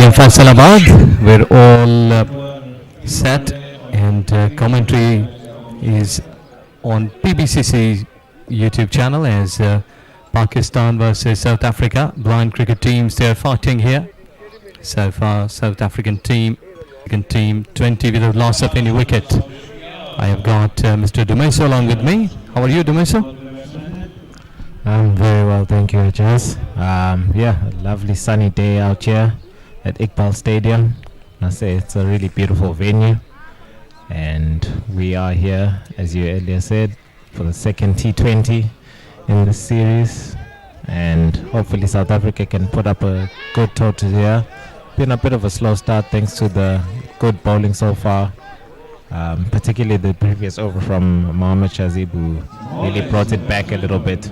in Faisalabad. We're all set, and commentary is on PBCC YouTube channel as Pakistan versus South Africa. Blind cricket teams, they are fighting here. So far, South African team 20 without loss of any wicket. I have got Mr. Dumeso along with me. How are you, Dumeso? I'm very well, thank you, Jazz. Yeah, a lovely sunny day out here at Iqbal Stadium. I say it's a really beautiful venue, and we are here, as you earlier said, for the second T20 in the series, and hopefully South Africa can put up a good total here. Been a bit of a slow start thanks to the good bowling so far, particularly the previous over from Mohamed Shazib, who really brought it back a little bit.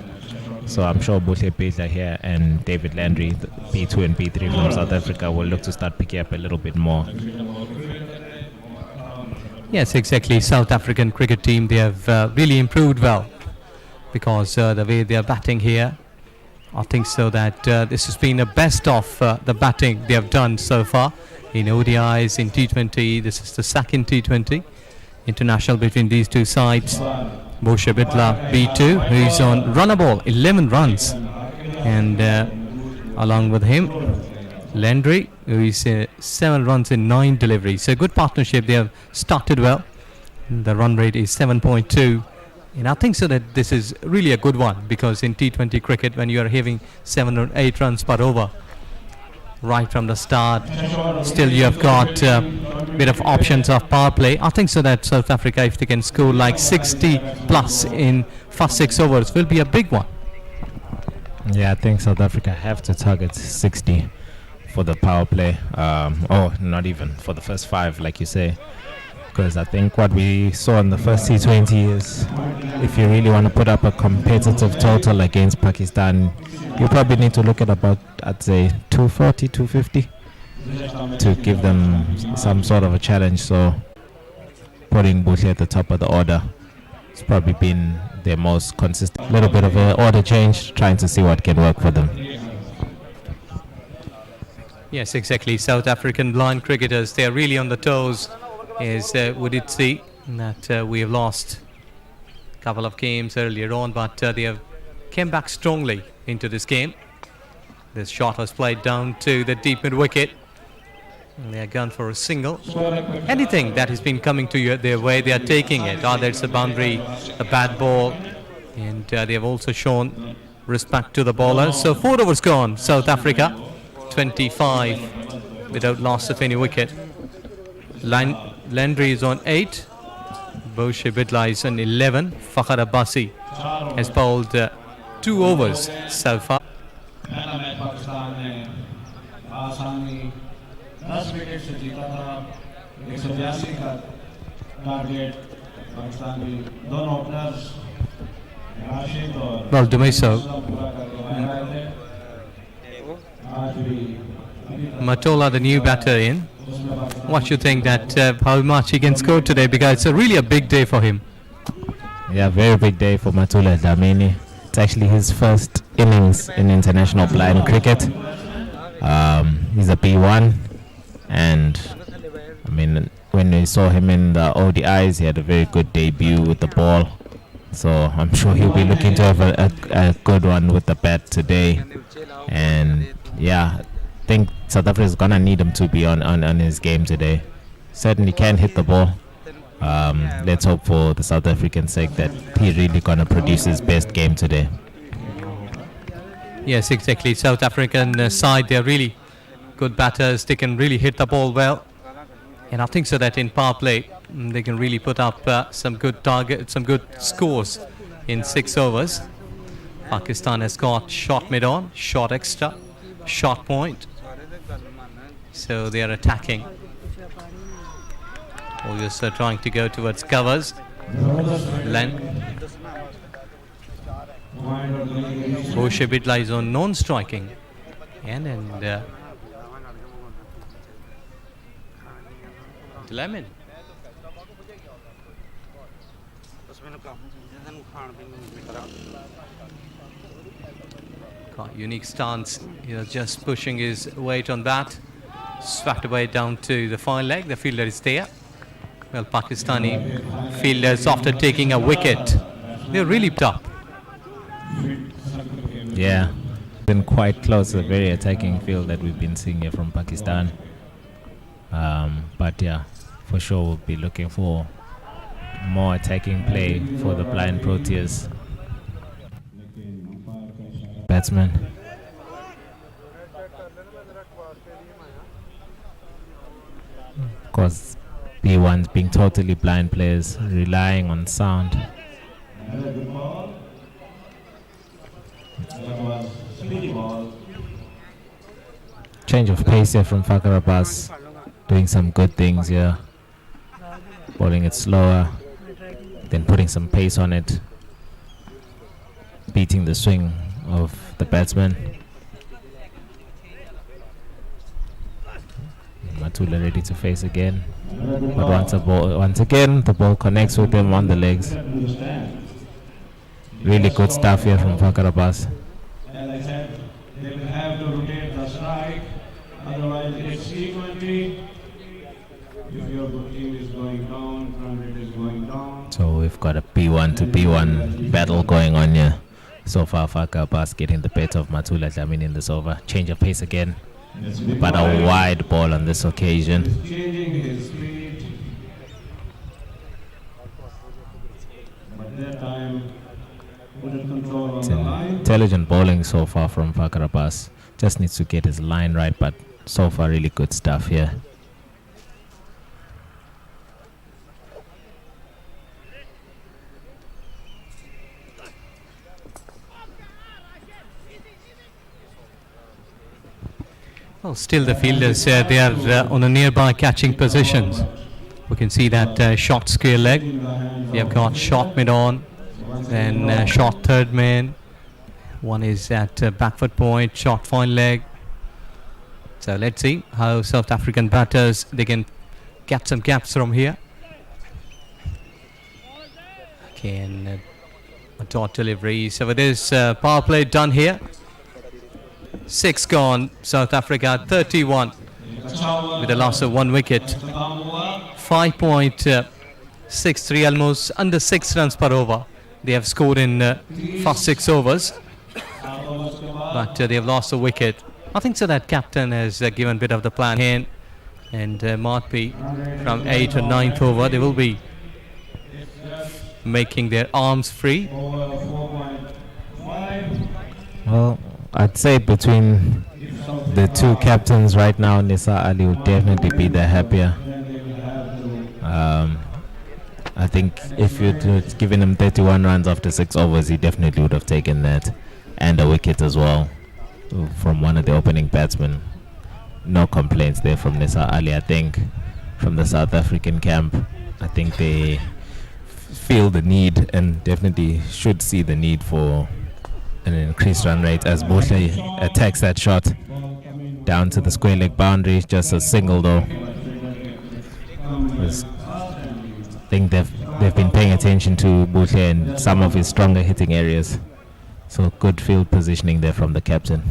So I'm sure Buhle Bidla here and David Landry, the B2 and B3 from South Africa, will look to start picking up a little bit more. Yes, exactly. South African cricket team, they have really improved well, because the way they are batting here, I think so that this has been the best of the batting they have done so far in ODIs, in T20. This is the second T20 international between these two sides. Boshe Bitla B2, who is on runner ball, 11 runs, and along with him Landry, who is 7 runs in 9 deliveries. So good partnership. They have started well. The run rate is 7.2, and I think so that this is really a good one, because in T20 cricket, when you are having 7 or 8 runs per over right from the start, still you have got a bit of options of power play. I think so that South Africa, if they can score like 60 plus in first 6 overs, will be a big one. Yeah, I think South Africa have to target 60 for the power play, or not even for the first 5, like you say, because I think what we saw in the first T20 is, if you really want to put up a competitive total against Pakistan, you probably need to look at about, I'd say, 240, 250 to give them some sort of a challenge. So putting Buhle at the top of the order has probably been their most consistent. Little bit of an order change, trying to see what can work for them. Yes, exactly. South African blind cricketers, they are really on the toes, as we did see that we have lost a couple of games earlier on, but they have came back strongly into this game. This shot was played down to the deep mid wicket, and they are gone for a single. Anything that has been coming to their way, they are taking it. Either it's a boundary, a bad ball, and they have also shown respect to the bowlers. So 4 overs gone, South Africa 25 without loss of any wicket. Landry is on 8, Boshe Bidla is on 11. Fakhar Abbasi has bowled 2 overs so far. Well, Dumeso, Matola, the new batter, in. What you think that how much he can score today, because it's really a big day for him? Yeah, very big day for Matula Dlamini. It's actually his first innings in international blind cricket. He's a B1, and I mean, when we saw him in the ODIs, he had a very good debut with the ball. So I'm sure he'll be looking to have a good one with the bat today. And yeah, I think South Africa is gonna need him to be on his game today. Certainly can hit the ball. Let's hope for the South African sake that he's really gonna produce his best game today. Yes, exactly. South African side, they're really good batters. They can really hit the ball well, and I think so that in power play they can really put up some good targets, some good scores in 6 overs. Pakistan has got shot mid on, shot extra, shot point. So they are attacking. Bowlers are trying to go towards covers. Boshe Bidla is on non-striking. And Lemon. Got unique stance. He was just pushing his weight on that. Swept away down to the fine leg. The fielder is there. Well, Pakistani fielders, after taking a wicket, they're really tough. Yeah, been quite close. A very attacking field that we've been seeing here from Pakistan. But yeah, for sure we'll be looking for more attacking play for the blind Proteas batsman. Of course, B1s being totally blind players, relying on sound. Change of pace here from Faisalabad, doing some good things here. Bowling it slower, then putting some pace on it, beating the swing of the batsman. Matula ready to face again, but once again the ball connects with him on the legs. Really good stuff here from Faisalabad. As I said, they will have to rotate the strike, otherwise it's T20. If your team is going down, front it is going down. So we've got a B1 to B1 battle going on here. So far, Faisalabad getting the better of Matula Dlamini in this over. Change of pace again, but a wide ball on this occasion. Changing his speed. But that time, put it control on It's the line. intelligent bowling so far from Faisalabad. Just needs to get his line right, but so far really good stuff here. Well, still the fielders, they are on a nearby catching positions. We can see that short square leg. They have got short mid on, then short third man. One is at back foot point, short fine leg. So let's see how South African batters, they can get some gaps from here. Again, a dot delivery. So with this power play done here. 6 gone, South Africa 31 with a loss of 1 wicket. 5.63, almost under 6 runs per over. They have scored in first 6 overs, but they have lost a wicket. I think so that captain has given a bit of the plan here, and might be from 8th or 9th over they will be making their arms free. Well, I'd say between the two captains right now, Nisa Ali would definitely be the happier. I think if you'd given him 31 runs after 6 overs, he definitely would have taken that, and a wicket as well from one of the opening batsmen. No complaints there from Nisa Ali. I think from the South African camp, I think they feel the need and definitely should see the need for an increased run rate as Boshley attacks that shot down to the square leg boundary. Just a single though. I think they've been paying attention to Boshley and some of his stronger hitting areas. So good field positioning there from the captain.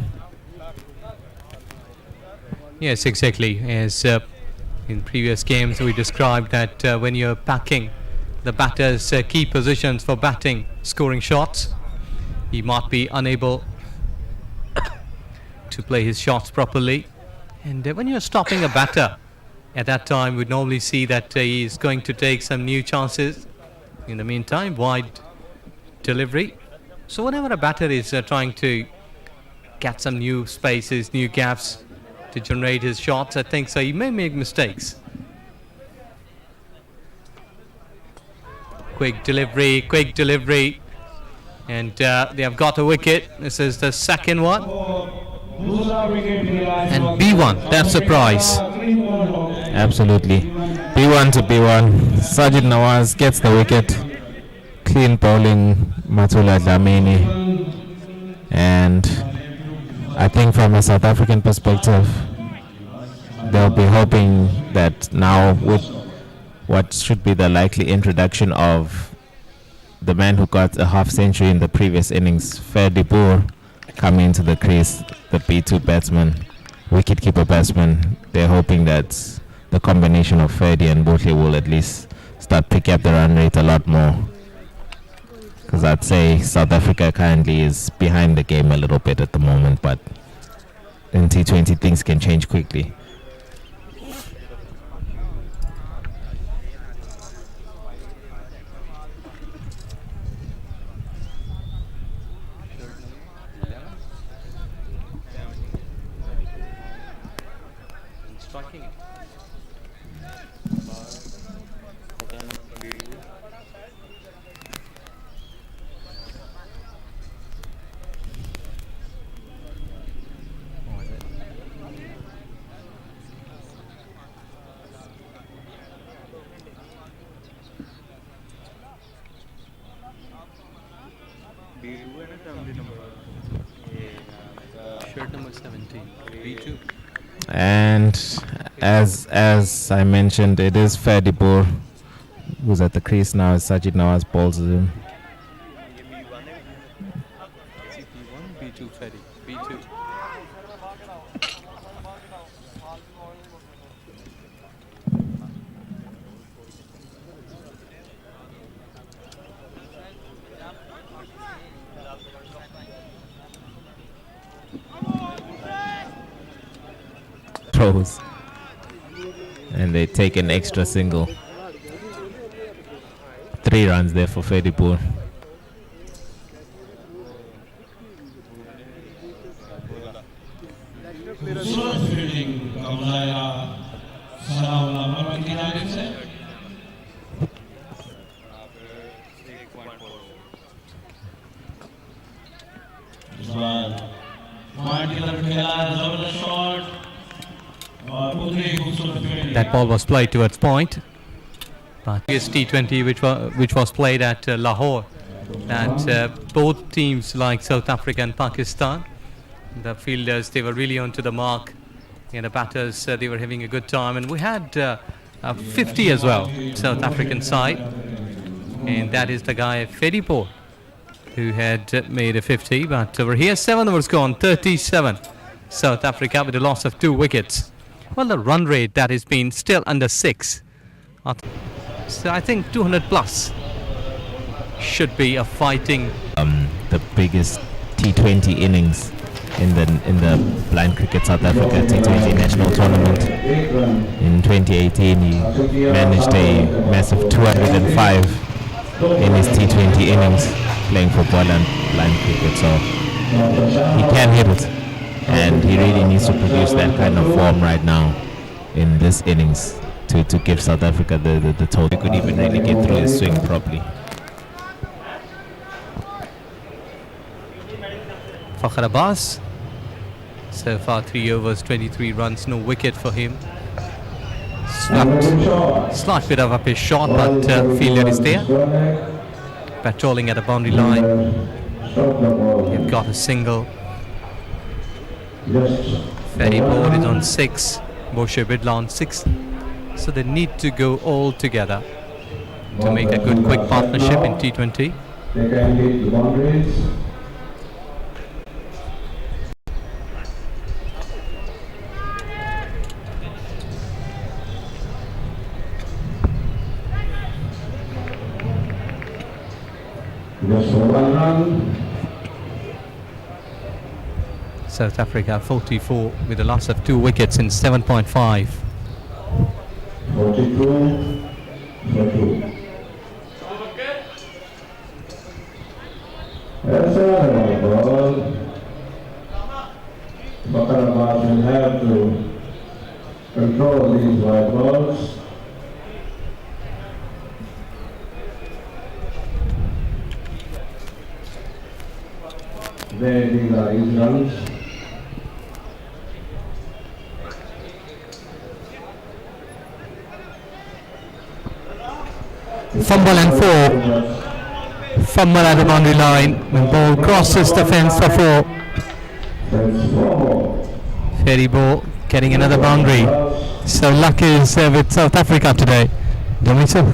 Yes, exactly. As in previous games we described that when you're packing the batter's key positions for batting, scoring shots, he might be unable to play his shots properly. And when you're stopping a batter, at that time we'd normally see that he is going to take some new chances. In the meantime, wide delivery. So whenever a batter is trying to get some new spaces, new gaps to generate his shots, I think so he may make mistakes. Quick delivery. And they have got a wicket. This is the second one. And B1, that's a prize. Absolutely. B1 to B1. Sajid Nawaz gets the wicket. Clean bowling, Matula Dlamini. And I think from a South African perspective, they'll be hoping that now with what should be the likely introduction of the man who got a half century in the previous innings, Faisalabad, coming into the crease, the B2 batsman, wicketkeeper batsman. They're hoping that the combination of Ferdy and Bohle will at least start picking up the run rate a lot more. Because I'd say South Africa currently is behind the game a little bit at the moment, but in T20 things can change quickly. Shirt number 17, B2. And as I mentioned, it is Fadibur who's at the crease now as Sajid Nawaz bowls him. B1, B2, Ferdy, B2. Throws. And they take an extra single. 3 runs there for Fadibur. खूबसूरत fielding का मुजाहरा सलाउल्लाह अहमद की जानिब से इस बार point की तरफ खेला है जबरदस्त शॉट और उतनी खूबसूरत fielding That ball was played towards point. But this T20 which was played at Lahore, that both teams like South Africa and Pakistan, the fielders, they were really onto the mark, and the batters, they were having a good time, and we had 50 as well, South African side, and that is the guy Fedipur who had made a 50, but over here 7 overs gone, 37 South Africa with a loss of 2 wickets. Well, the run rate that has been still under 6. So I think 200 plus should be a fighting. The biggest T20 innings in the blind cricket South Africa T20 national tournament. In 2018 he managed a massive 205 in his T20 innings playing for blind cricket, so he can hit it, and he really needs to produce that kind of form right now in this innings to give South Africa the total. He could even really get through his swing properly. Fakhr Abbas, so far 3 overs, 23 runs, no wicket for him. Slight bit of a pitch shot, but fielder is there, patrolling at the boundary line. They've got a single. Ferry Board is on 6, Moshe Bidla on 6. So they need to go all together to make a good quick partnership in T20. they can hit the boundaries. Just for 1 run. South Africa 44 with a loss of 2 wickets in 7.5. 42 for 2. That's another white ball. Fakhr Abbas will have to control these white balls. There, these are his runs. Fumble and 4. Fumble at the boundary line. When ball crosses the fence for 4. That's 4. Ferry Ball getting another boundary. So luck is with South Africa today. Don't we so?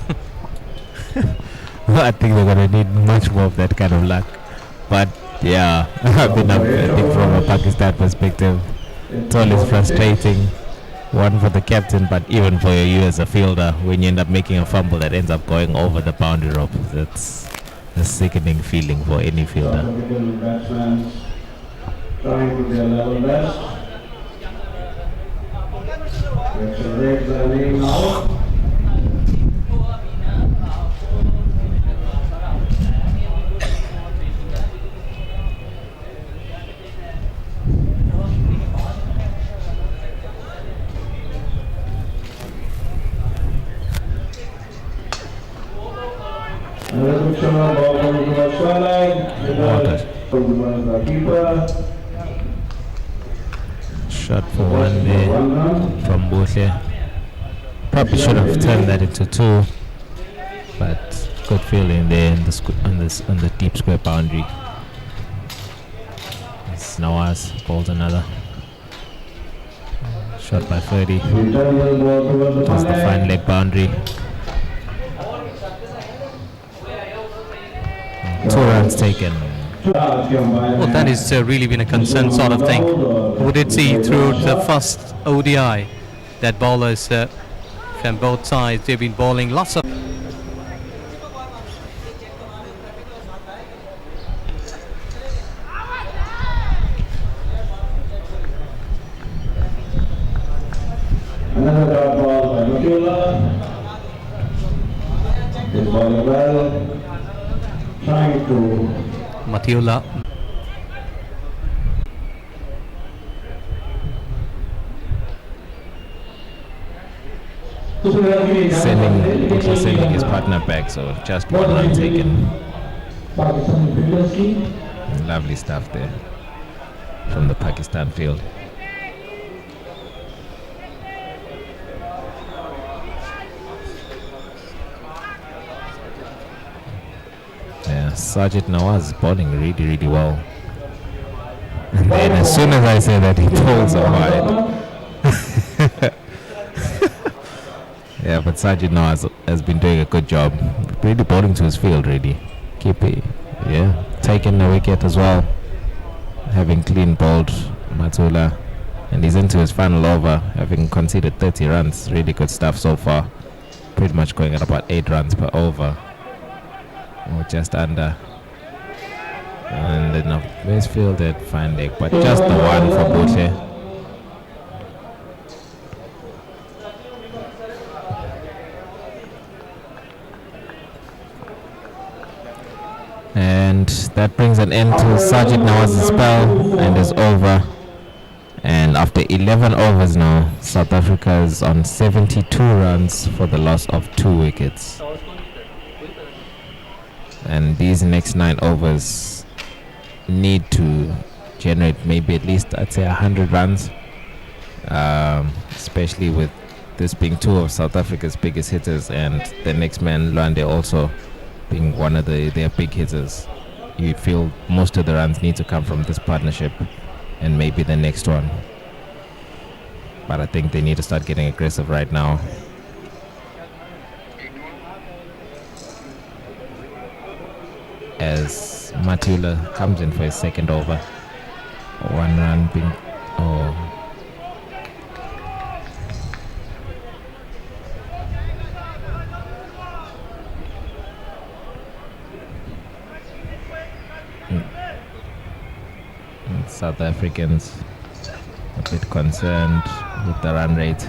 I think they're going to need much more of that kind of luck. But yeah, I think from a Pakistan perspective, It's always frustrating. One for the captain, but even for you as a fielder, when you end up making a fumble that ends up going over the boundary rope, that's a sickening feeling for any fielder. Batsmen trying to their level best. Accelerate the name now. Another picture of ball coming to the sideline. The keeper. Shot for one there from Butler. Probably should have turned that into two, but good feeling there in the on the deep square boundary. It's Nawaz bowls another. Shot by 30. That's the fine leg boundary. 2 runs taken. Well, that is really been a concern sort of thing. We did see through the first ODI that bowlers from both sides, they've been bowling lots of... Another dot ball by Makula. He's bowling well. Trying to Matiula. Sending his partner back, so just 1 run taken. Lovely stuff there from the Pakistan field. Yeah, Sajid Nawaz is bowling really, really well. And then as soon as I say that, he pulls a wide. Yeah, but Sajid Nawaz has been doing a good job. Really bowling to his field, really. Keep it, yeah. Taking the wicket as well. Having clean bowled Matula. And he's into his final over, having conceded 30 runs. Really good stuff so far. Pretty much going at about 8 runs per over. Or just under. And then a base fielded fine leg, but just the one for Boucher. And that brings an end to Sajid Nawaz's spell and is over. And after 11 overs now, South Africa is on 72 runs for the loss of 2 wickets. And these next 9 overs need to generate maybe at least, I'd say, 100 runs. Especially with this being 2 of South Africa's biggest hitters, and the next man, Lwande, also being one of their big hitters. You feel most of the runs need to come from this partnership and maybe the next one. But I think they need to start getting aggressive right now. As Matula comes in for his second over. 1 run being... Oh. South Africans a bit concerned with the run rate.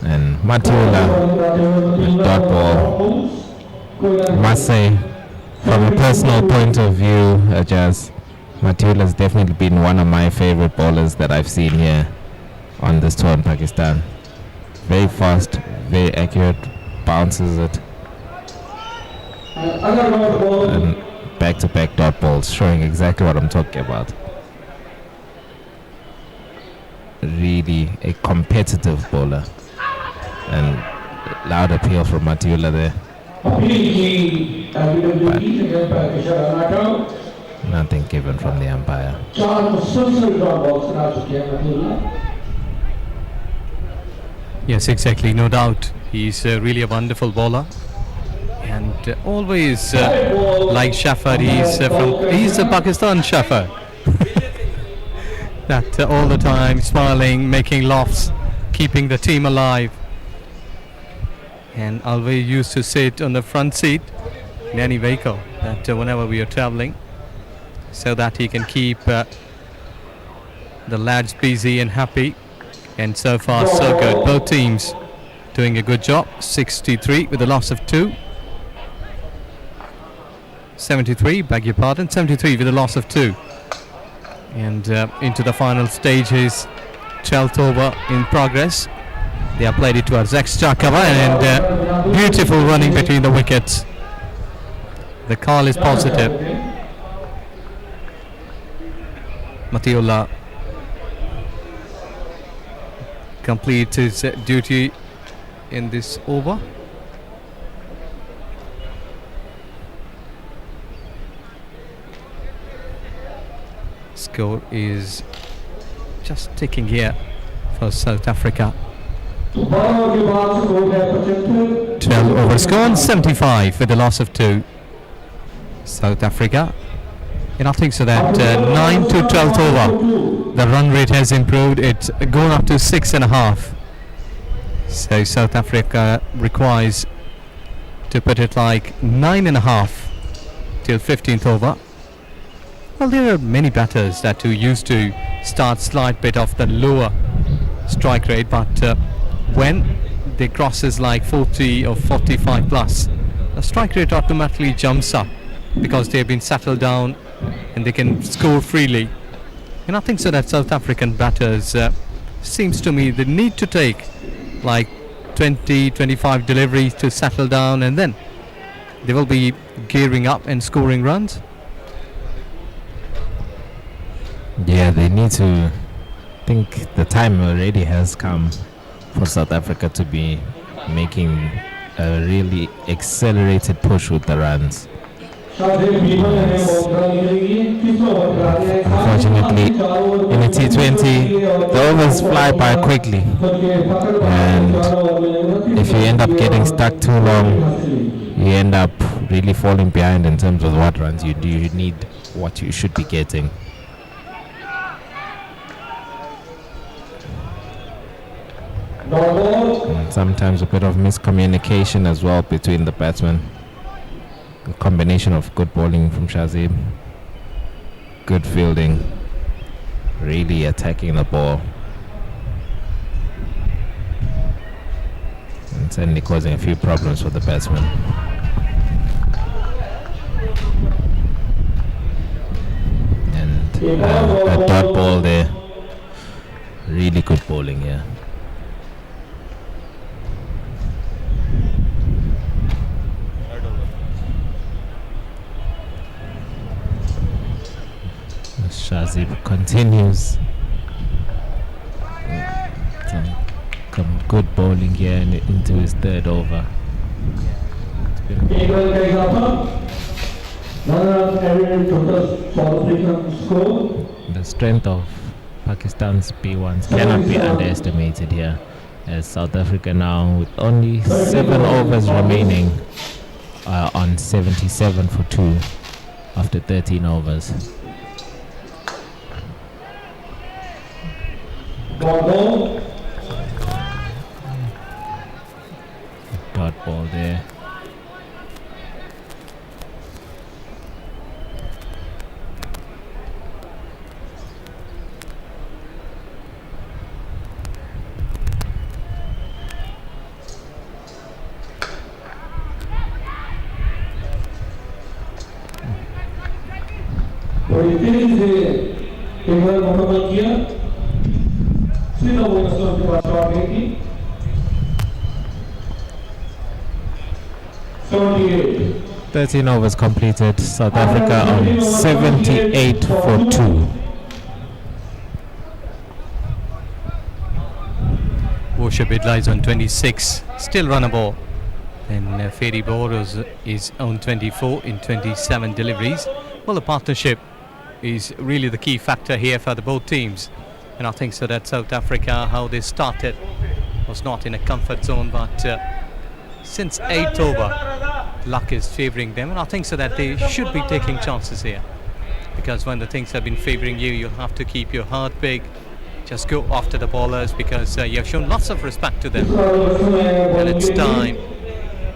And Matula with dot ball. I must say, from a personal point of view, Ajaz, Matula has definitely been one of my favorite bowlers that I've seen here on this tour in Pakistan. Very fast, very accurate, bounces it. And back-to-back dot balls, showing exactly what I'm talking about. Really a competitive bowler. And loud appeal from Matula there. But nothing given from the umpire. Yes, exactly, no doubt. He's really a wonderful bowler. And always like Shafar, he's a Pakistan Shafar. that all the time smiling, making laughs, keeping the team alive. And always used to sit on the front seat in any vehicle that whenever we are traveling, so that he can keep the lads busy and happy. And so far so good. Both teams doing a good job. 63 with a loss of 2. 73, beg your pardon, 73 with a loss of 2. And into the final stages, 12th over in progress. They have played it towards extra cover, and beautiful running between the wickets. The call is positive. Matiullah completes his duty in this over. Score is just ticking here for South Africa. 12 overs gone, 75 with a loss of 2. South Africa. And I think so that 9 to 12th over, the run rate has improved. It's gone up to 6.5. So South Africa requires, to put it like, 9.5 till 15th over. Well, there are many batters that who used to start slight bit of the lower strike rate, but when they crosses like 40 or 45 plus, the strike rate automatically jumps up because they have been settled down and they can score freely. And I think so that South African batters seems to me they need to take like 20-25 deliveries to settle down, and then they will be gearing up and scoring runs. Yeah, they need to think the time already has come for South Africa to be making a really accelerated push with the runs. Unfortunately, in a T20, the overs fly by quickly, and if you end up getting stuck too long, you end up really falling behind in terms of what runs you do. You need what you should be getting. And sometimes a bit of miscommunication as well between the batsmen. A combination of good bowling from Shazib, good fielding, really attacking the ball, and certainly causing a few problems for the batsmen. And a dot ball there, really good bowling here. Shazib continues. Some good bowling here and into his third over. The strength of Pakistan's P1s cannot be underestimated here, as South Africa now with only 7 overs remaining on 77 for 2 after 13 overs. Dot ball there. Iqbal मुकम्मल किया 13 overs completed. South Africa on 78 for 2. Washer Bidla is on 26, still runnable. And Ferry Boros is on 24 in 27 deliveries. Well, the partnership is really the key factor here for the both teams. And I think so that South Africa, how they started, was not in a comfort zone, but since 8th over, luck is favouring them, and I think so that they should be taking chances here. because when the things have been favouring you, you have to keep your heart big. Just go after the bowlers because you have shown lots of respect to them. And it's time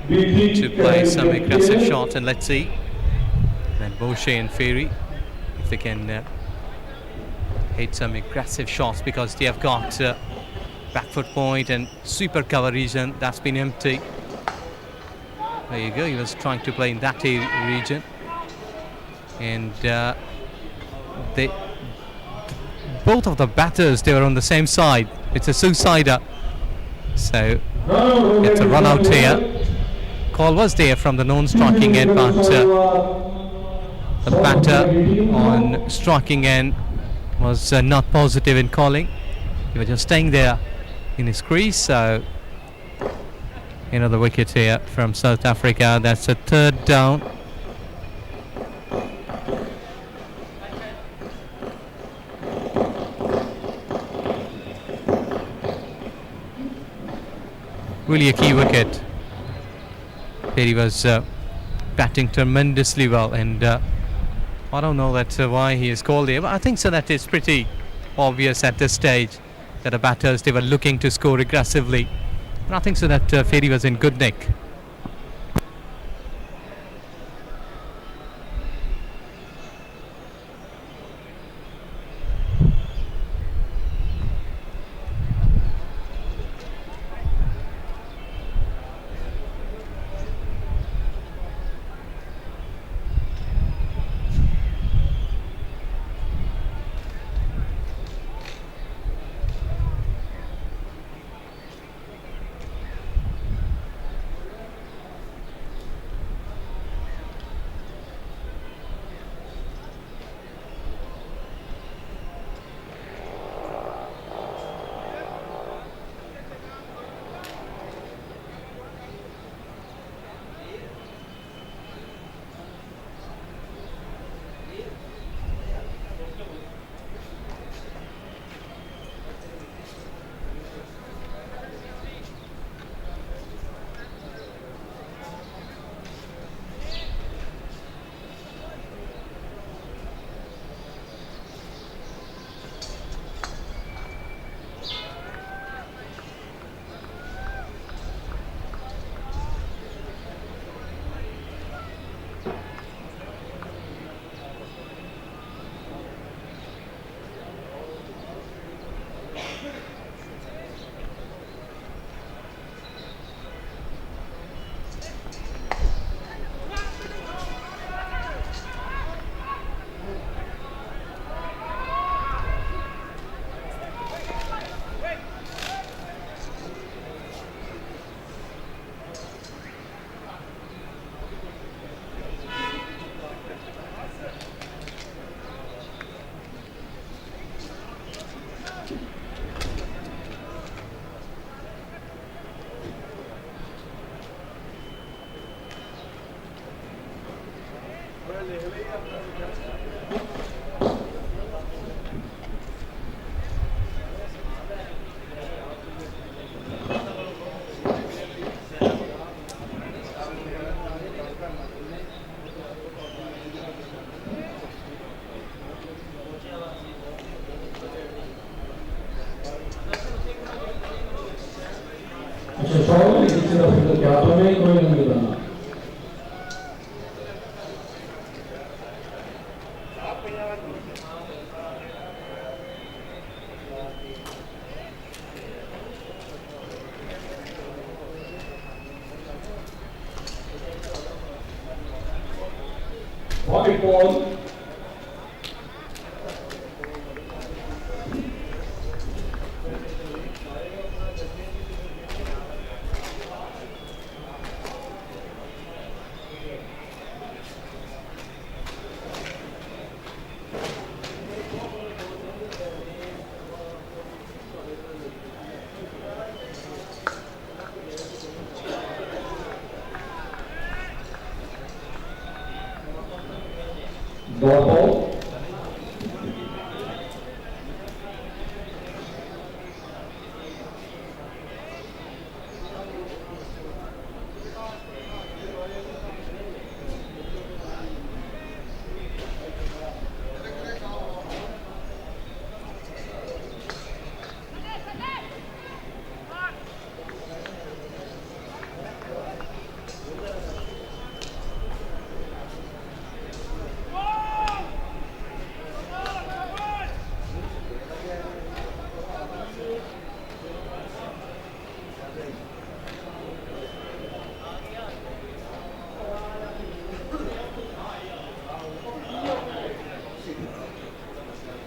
to play some aggressive shots, and let's see then Boucher and Ferry if they can hit some aggressive shots, because they have got back foot point and super cover region that's been empty. There you go, he was trying to play in that region, and both of the batters, they were on the same side. It's a suicider, so it's a run out here. Call was there from the non-striking end, but the batter on striking end was not positive in calling. He was just staying there in his crease. So another wicket here from South Africa. That's a third down. Really a key wicket. He was batting tremendously well, and I don't know that why he is called here, but I think so that it's pretty obvious at this stage that the batters, they were looking to score aggressively. And I think so that Ferry was in good nick.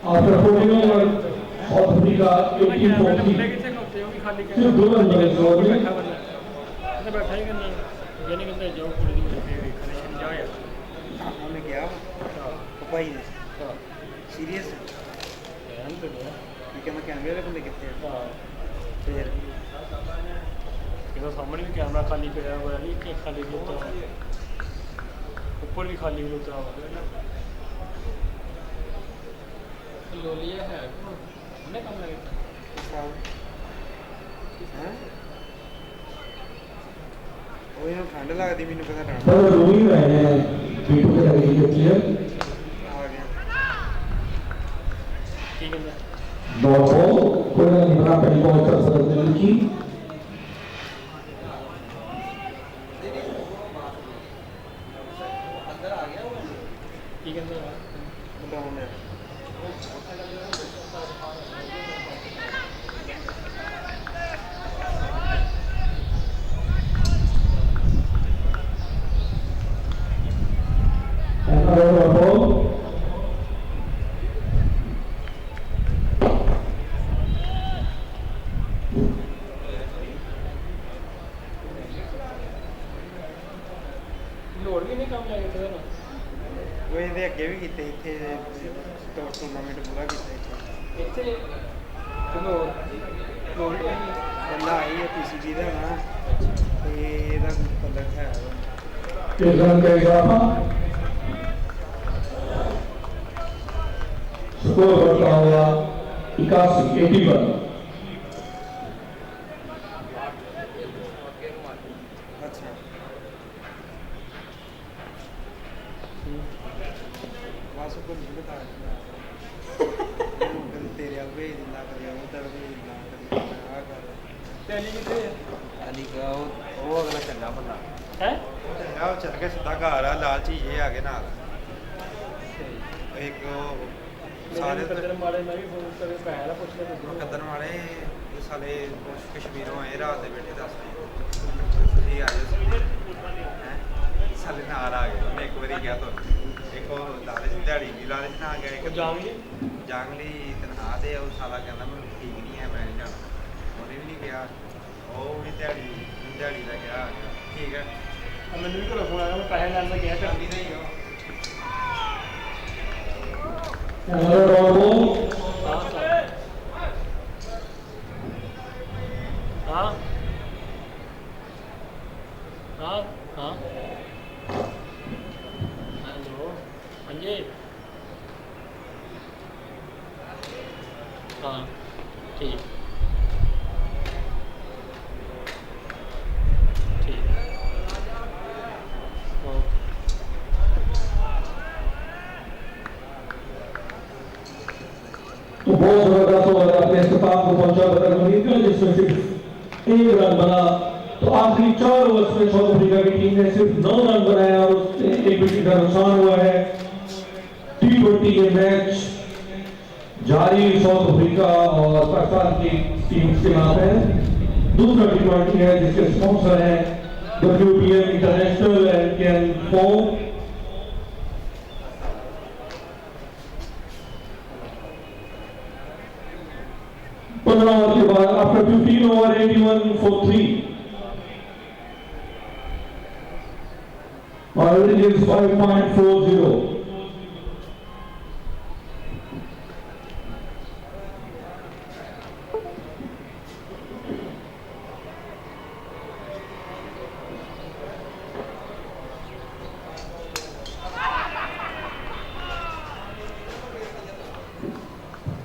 After 14 over, South Africa 18-40. सिर्फ 2 run बने इस over में। Serious कैमरे रखने कितने फिर सामने भी कैमरा खाली पे हुआ नहीं कि खाली ऊपर भी खाली होता लोलिया है उन्हें कम लगे वो यहाँ ठंड लगती मैंने पता ठंड रूही रहे हैं बीटू के लगे ये प्लेयर ठीक है नॉट बॉल कोई नहीं बना पहली बॉल पर सदर की ठीक है डाउन है another ball लोड भी नहीं कम लगे थे ना वो ਇਹਦੇ ਅੱਗੇ ਵੀ ਕੀਤੇ ਇੱਥੇ ਟੂਰਨਾਮੈਂਟ ਪੂਰਾ ਕੀਤਾ ਇੱਥੇ ਲੋਡ ਬੰਦਾ ਆਈ ਹੈ ਪੀਸੀਬੀ ਦਾ ਨਾ ਤੇ ਇਹਦਾ ਪਲਕ ਹੈ एक रन का इजाफा स्कोर बढ़ता हुआ 81 ਅੱਛਾ ਬਸ ਉਹ ਨਹੀਂ ਬਤਾ ਤੇਰੇ ਆ ਵੇ ਨਾ ਕਰਿਆ ਉਹ ਤਾਂ ਵੀ ਨਾ ਕਰਿਆ ਆ ਕਰ ਟੈਲੀ ਕਿੱਥੇ ਹੈ ਅਲੀ ਕਾ ਉਹ ਅਗਲਾ ਚੰਗਾ ਬੰਦਾ ਹੈ ਚੰਗਾ ਉਹ ਚੱਲ ਕੇ ਸਿੱਧਾ ਘਰ ਆ ਲਾਲਚੀ ਇਹ ਆ ਗਏ ਨਾਲ ਇੱਕ ਸਾਰੇ ਕਦਰ ਮਾਰੇ ਮੈਂ ਵੀ ਫੋਨ ਕਰਕੇ ਪੈਸੇ ਦਾ ਪੁੱਛ ਲਿਆ ਕਦਨ ਵਾਲੇ ਇਹ ਸਾਲੇ ਕਸ਼ਮੀਰੋਂ ਆਏ ਰਾਤ ਦੇ ਬੈਠੇ 10 ਵਜੇ ਇਹ ਆ ਜਾਓ ਸਾਲੇ ਨਾਲ ਆ ਗਏ ਮੈਂ ਇੱਕ ਵਾਰੀ ਗਿਆ ਤਾਂ ਇੱਕ ਉਹ ਲਾਲਚ ਦਿਹਾੜੀ ਦੀ ਲਾਲਚ ਨਾਲ ਆ ਗਿਆ ਇੱਕ ਜੰਗਲੀ ਤਨਖਾਹ ਤੇ ਉਹ ਸਾਲਾ ਕਹਿੰਦਾ ਮੈਨੂੰ ਠੀਕ ਨਹੀਂ ਹੈ ਮੈਂ ਨਹੀਂ ਜਾਣਾ ਉਹਨੇ ਵੀ ਨਹੀਂ ਕਿਹਾ ਉਹ ਵੀ ਦਿਹਾੜੀ ਦਾ ਗਿਆ ਠੀਕ ਹੈ ਮੈਨੂੰ ਵੀ ਘਰੋਂ ਫੋਨ ਆਇਆ ਮੈਂ ਪੈਸੇ ਲੈਣ ਦਾ ਗਿਆ ਚੱਲਦੀ ਨਹੀਂ ਉਹ another ball हाँ हाँ हाँ हेलो हाँ जी हाँ ठीक ठीक ओके तो बहुत जबरदस्त ओवर अपने इख्तिताम को पहुंचा बदल मरीजों जिसमें सिर्फ 1 रन बना तो आखिरी 4 ओवर्स में साउथ अफ्रीका की टीम ने सिर्फ 9 रन बनाया और उससे 1 विकेट का नुकसान हुआ है। T20 के मैच जारी साउथ अफ्रीका और पाकिस्तान की टीम के नाम है। दूसरा T20 है जिसके स्पॉन्सर हैं WPM international and can form के बाद after 15 over 81 for 3 average is 5.40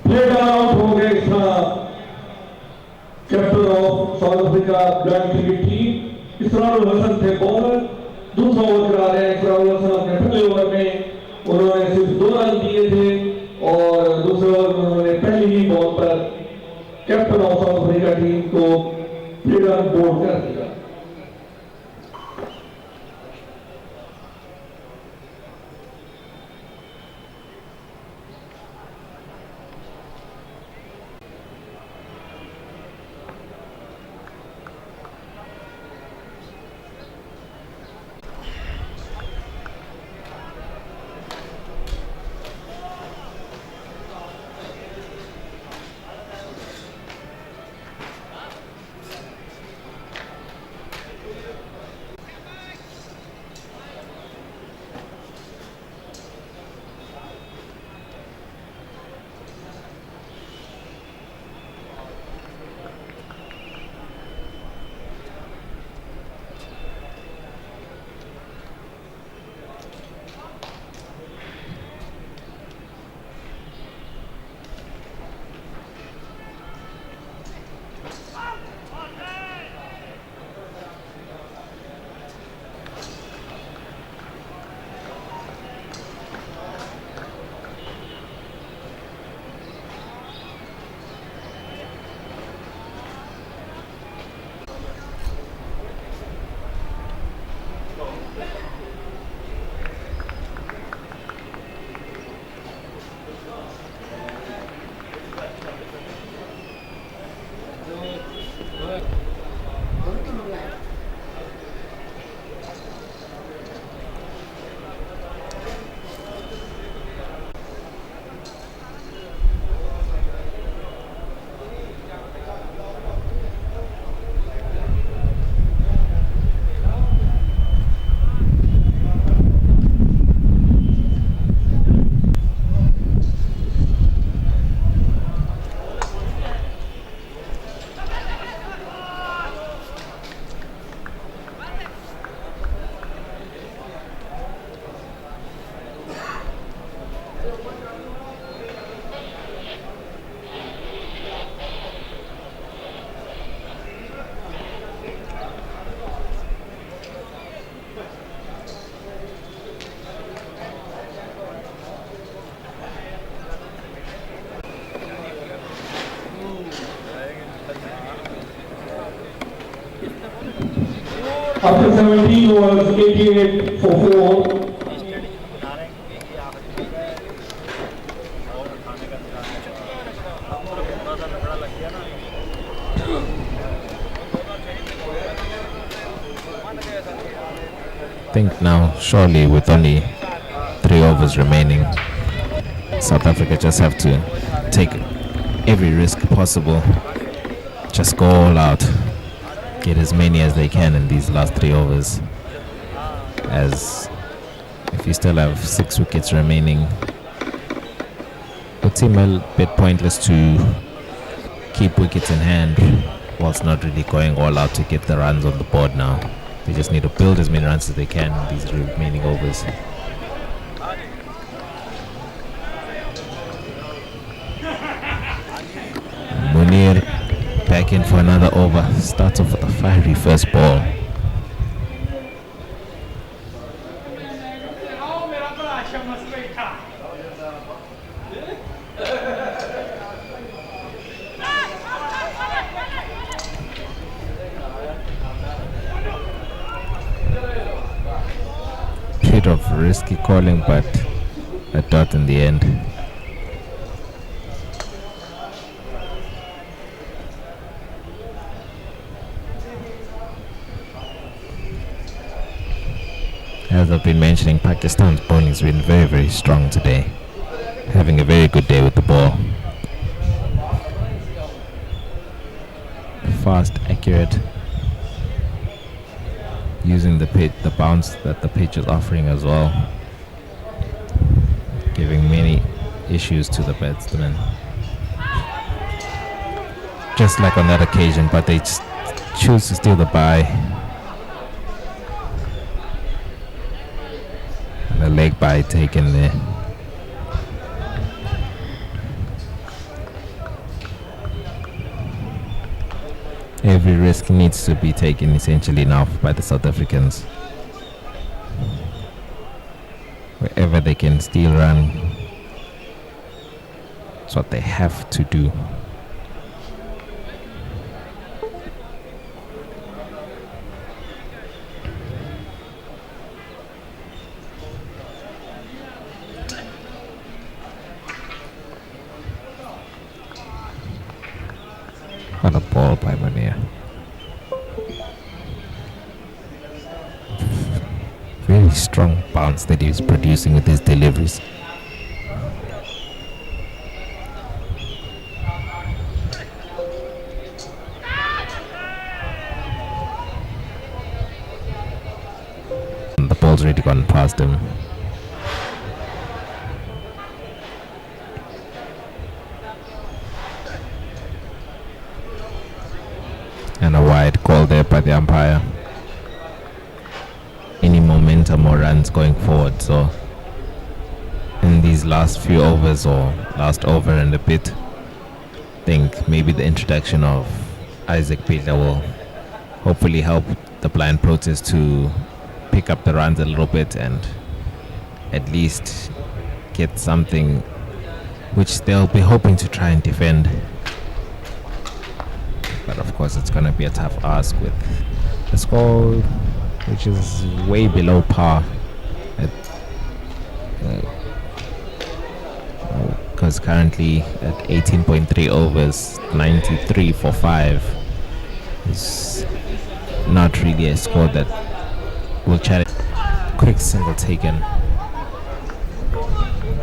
played out हो गए इस captain of South Africa black cricket team Israrul Hasan थे बॉलर। दूसरा ओवर करा रहे हैं इसरारुल हसन अपने पहले ओवर में उन्होंने सिर्फ 2 रन दिए थे और दूसरे ओवर में उन्होंने पहली ही बॉल पर captain of South Africa team को प्लेड आउट बोर्ड कर दिया। After 17 overs, 88 for 4. I think now, surely with only 3 overs remaining, South Africa just have to take every risk possible. Just go all out. Get as many as they can in these last 3 overs. As if you still have 6 wickets remaining, it would seem a bit pointless to keep wickets in hand whilst not really going all out to get the runs on the board now. They just need to build as many runs as they can in these remaining overs. Munir back in for another over. Starts off with a fiery first ball. Bit of risky calling, but a dot in the end. As I've been mentioning, Pakistan's bowling has been very, very strong today. Having a very good day with the ball. Fast, accurate. Using the bounce that the pitch is offering as well. Giving many issues to the batsmen. Just like on that occasion, but they just choose to steal the bye. The leg bye taken there. Every risk needs to be taken essentially now by the South Africans. Wherever they can still run, it's what they have to do. What a ball by Munir. Very strong bounce that he's producing with his deliveries. And the ball's already gone past him. And a wide call there by the umpire. Any momentum or runs going forward, so in these last few overs or last over and a bit, I think maybe the introduction of Isaac Pidla will hopefully help the blind protest to pick up the runs a little bit and at least get something which they'll be hoping to try and defend. But of course it's going to be a tough ask with the score which is way below par because currently at 18.3 overs, 93 for 5 is not really a score that will challenge. Quick single taken,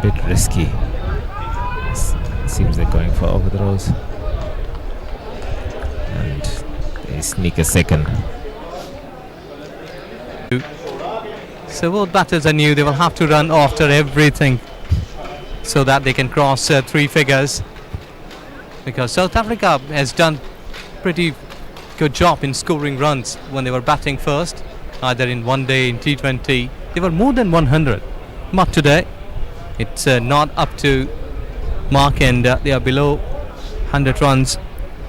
bit risky. Seems they're going for overthrows. And they sneak a second. So both batters are new. They will have to run after everything so that they can cross 3 figures, because South Africa has done pretty good job in scoring runs when they were batting first, either in one day in T20. They were more than 100, not today. It's not up to mark, and they are below 100 runs.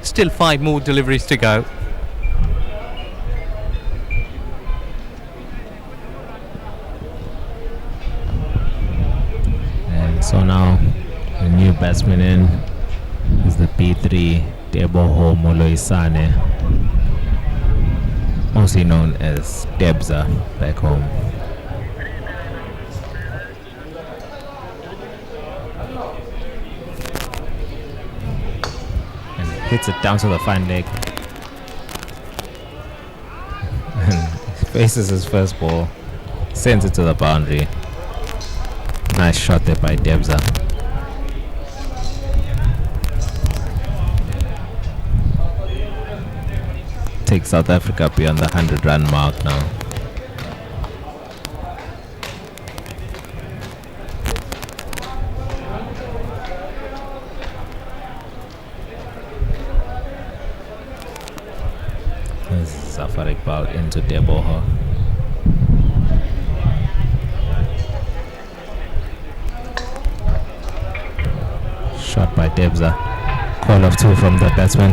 Still 5 more deliveries to go. And so now the new batsman in is the P3 Teboho Moloisane, mostly known as Debza back home. And hits it down to the fine leg. And faces his first ball, sends it to the boundary. Nice shot there by Debza. Take South Africa beyond the 100-run mark now. This is Zafar Iqbal into Teboho. Shot by Debza. Call of 2 from the batsman.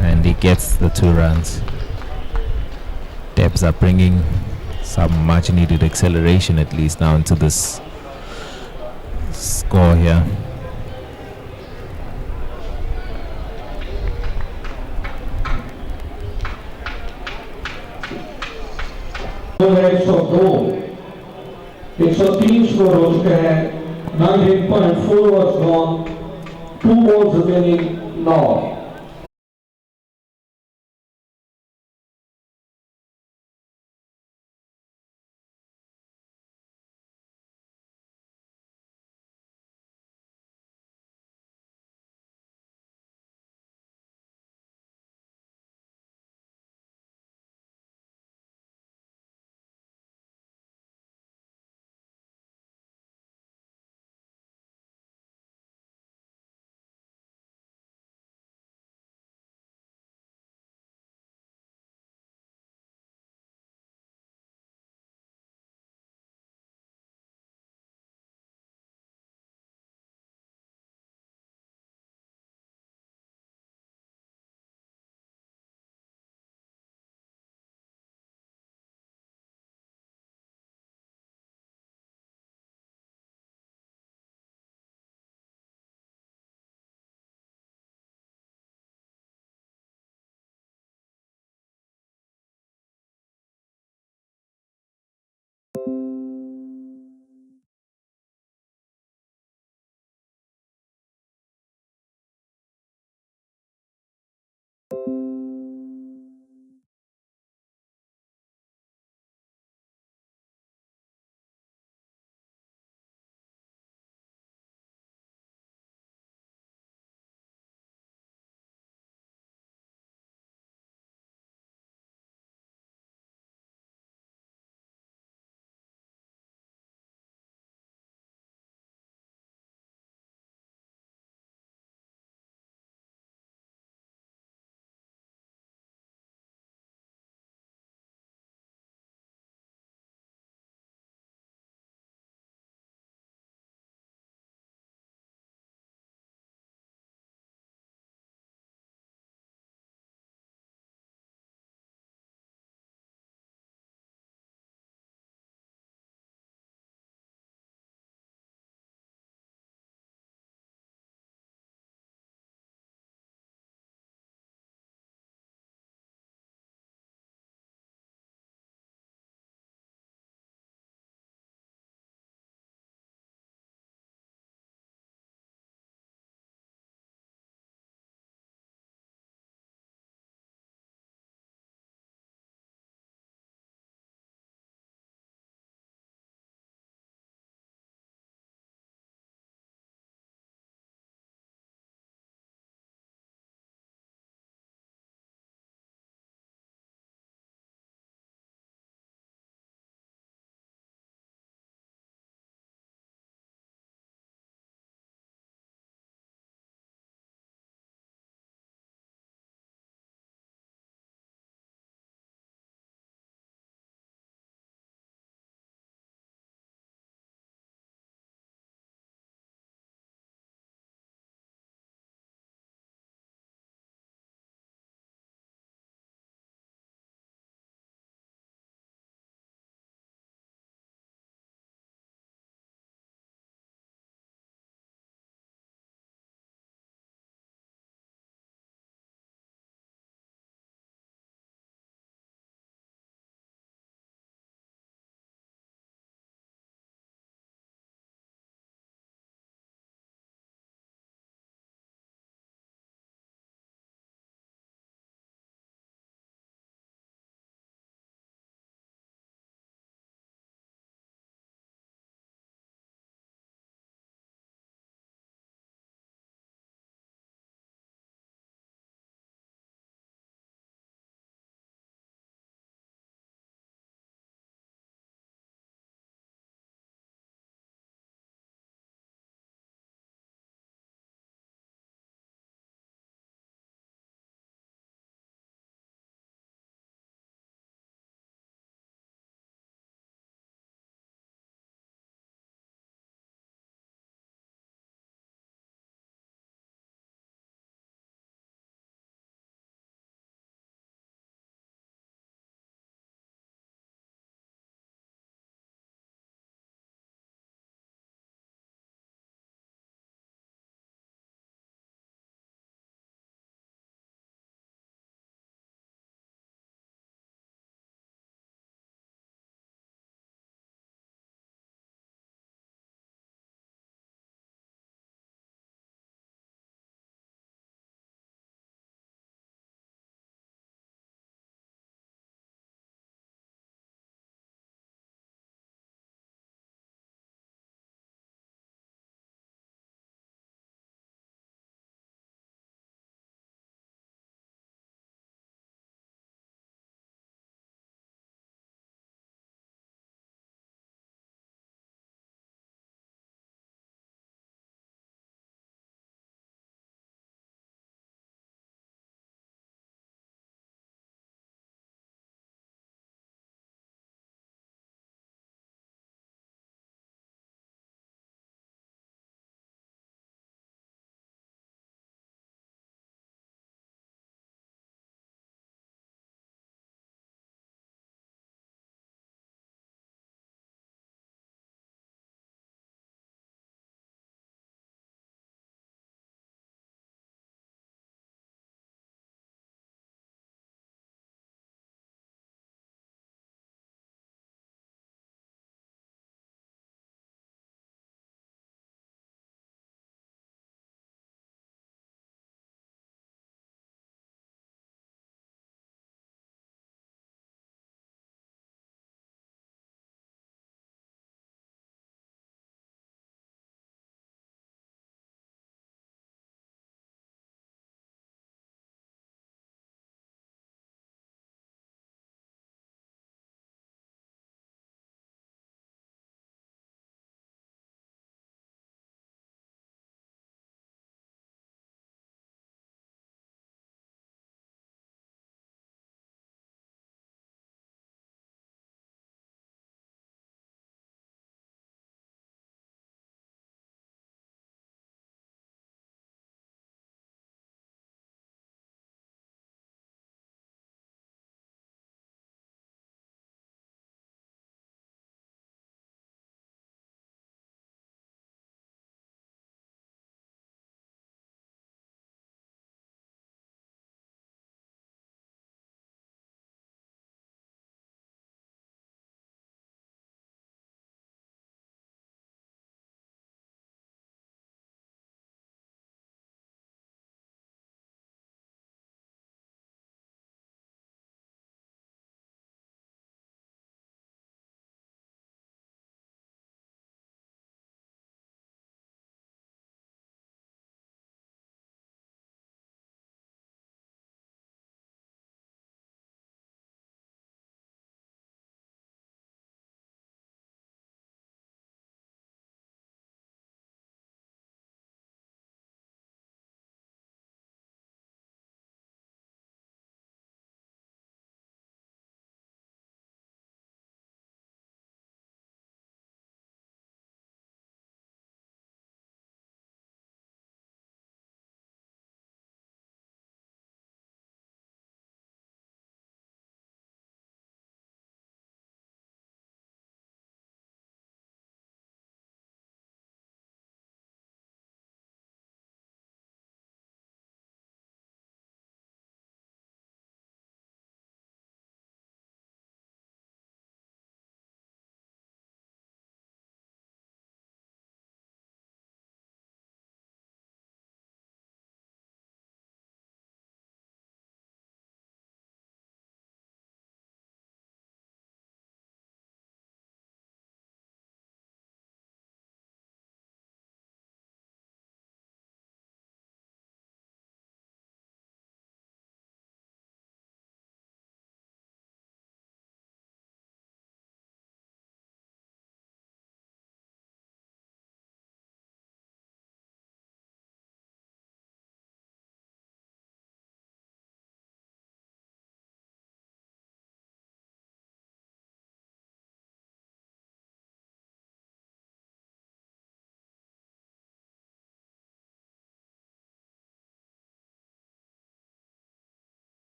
And he gets the 2 runs. Debza bringing some much needed acceleration at least now into this score here. एक सौ तीन score हो चुका है 19.4 was gone 2 balls remaining now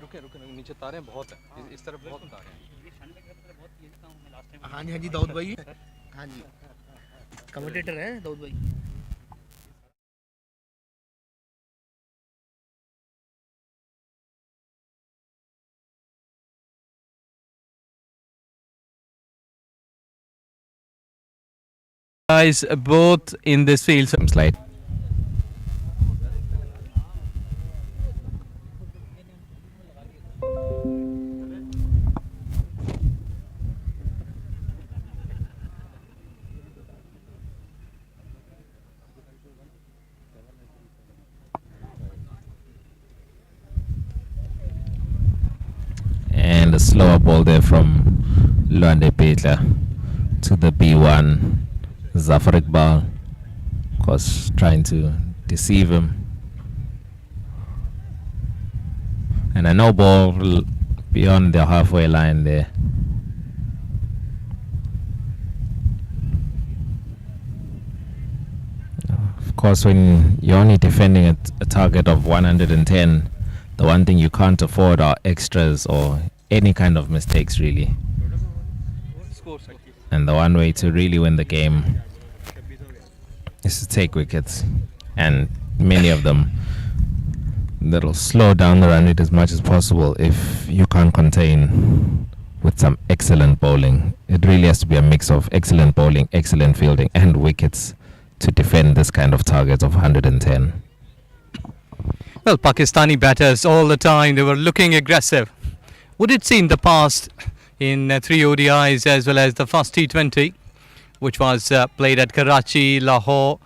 रुके रुके नीचे तारे बहुत हैं इस तरफ बहुत तारे हैं हाँ जी दाऊद भाई हाँ जी कमेंटेटर हैं दाऊद भाई guys both in this field. Some slide. And a slower ball there from Luande Petla to the B1. Zafar Iqbal, of course, trying to deceive him. And a no ball beyond the halfway line there. Of course, when you're only defending a target of 110, the one thing you can't afford are extras or any kind of mistakes, really. And the one way to really win the game is to take wickets, and many of them that'll slow down the run rate as much as possible if you can't contain with some excellent bowling. It really has to be a mix of excellent bowling, excellent fielding and wickets to defend this kind of target of 110. Well, Pakistani batters all the time, they were looking aggressive. Would it seem the past in 3 ODIs as well as the first T20, which was played at Karachi, Lahore,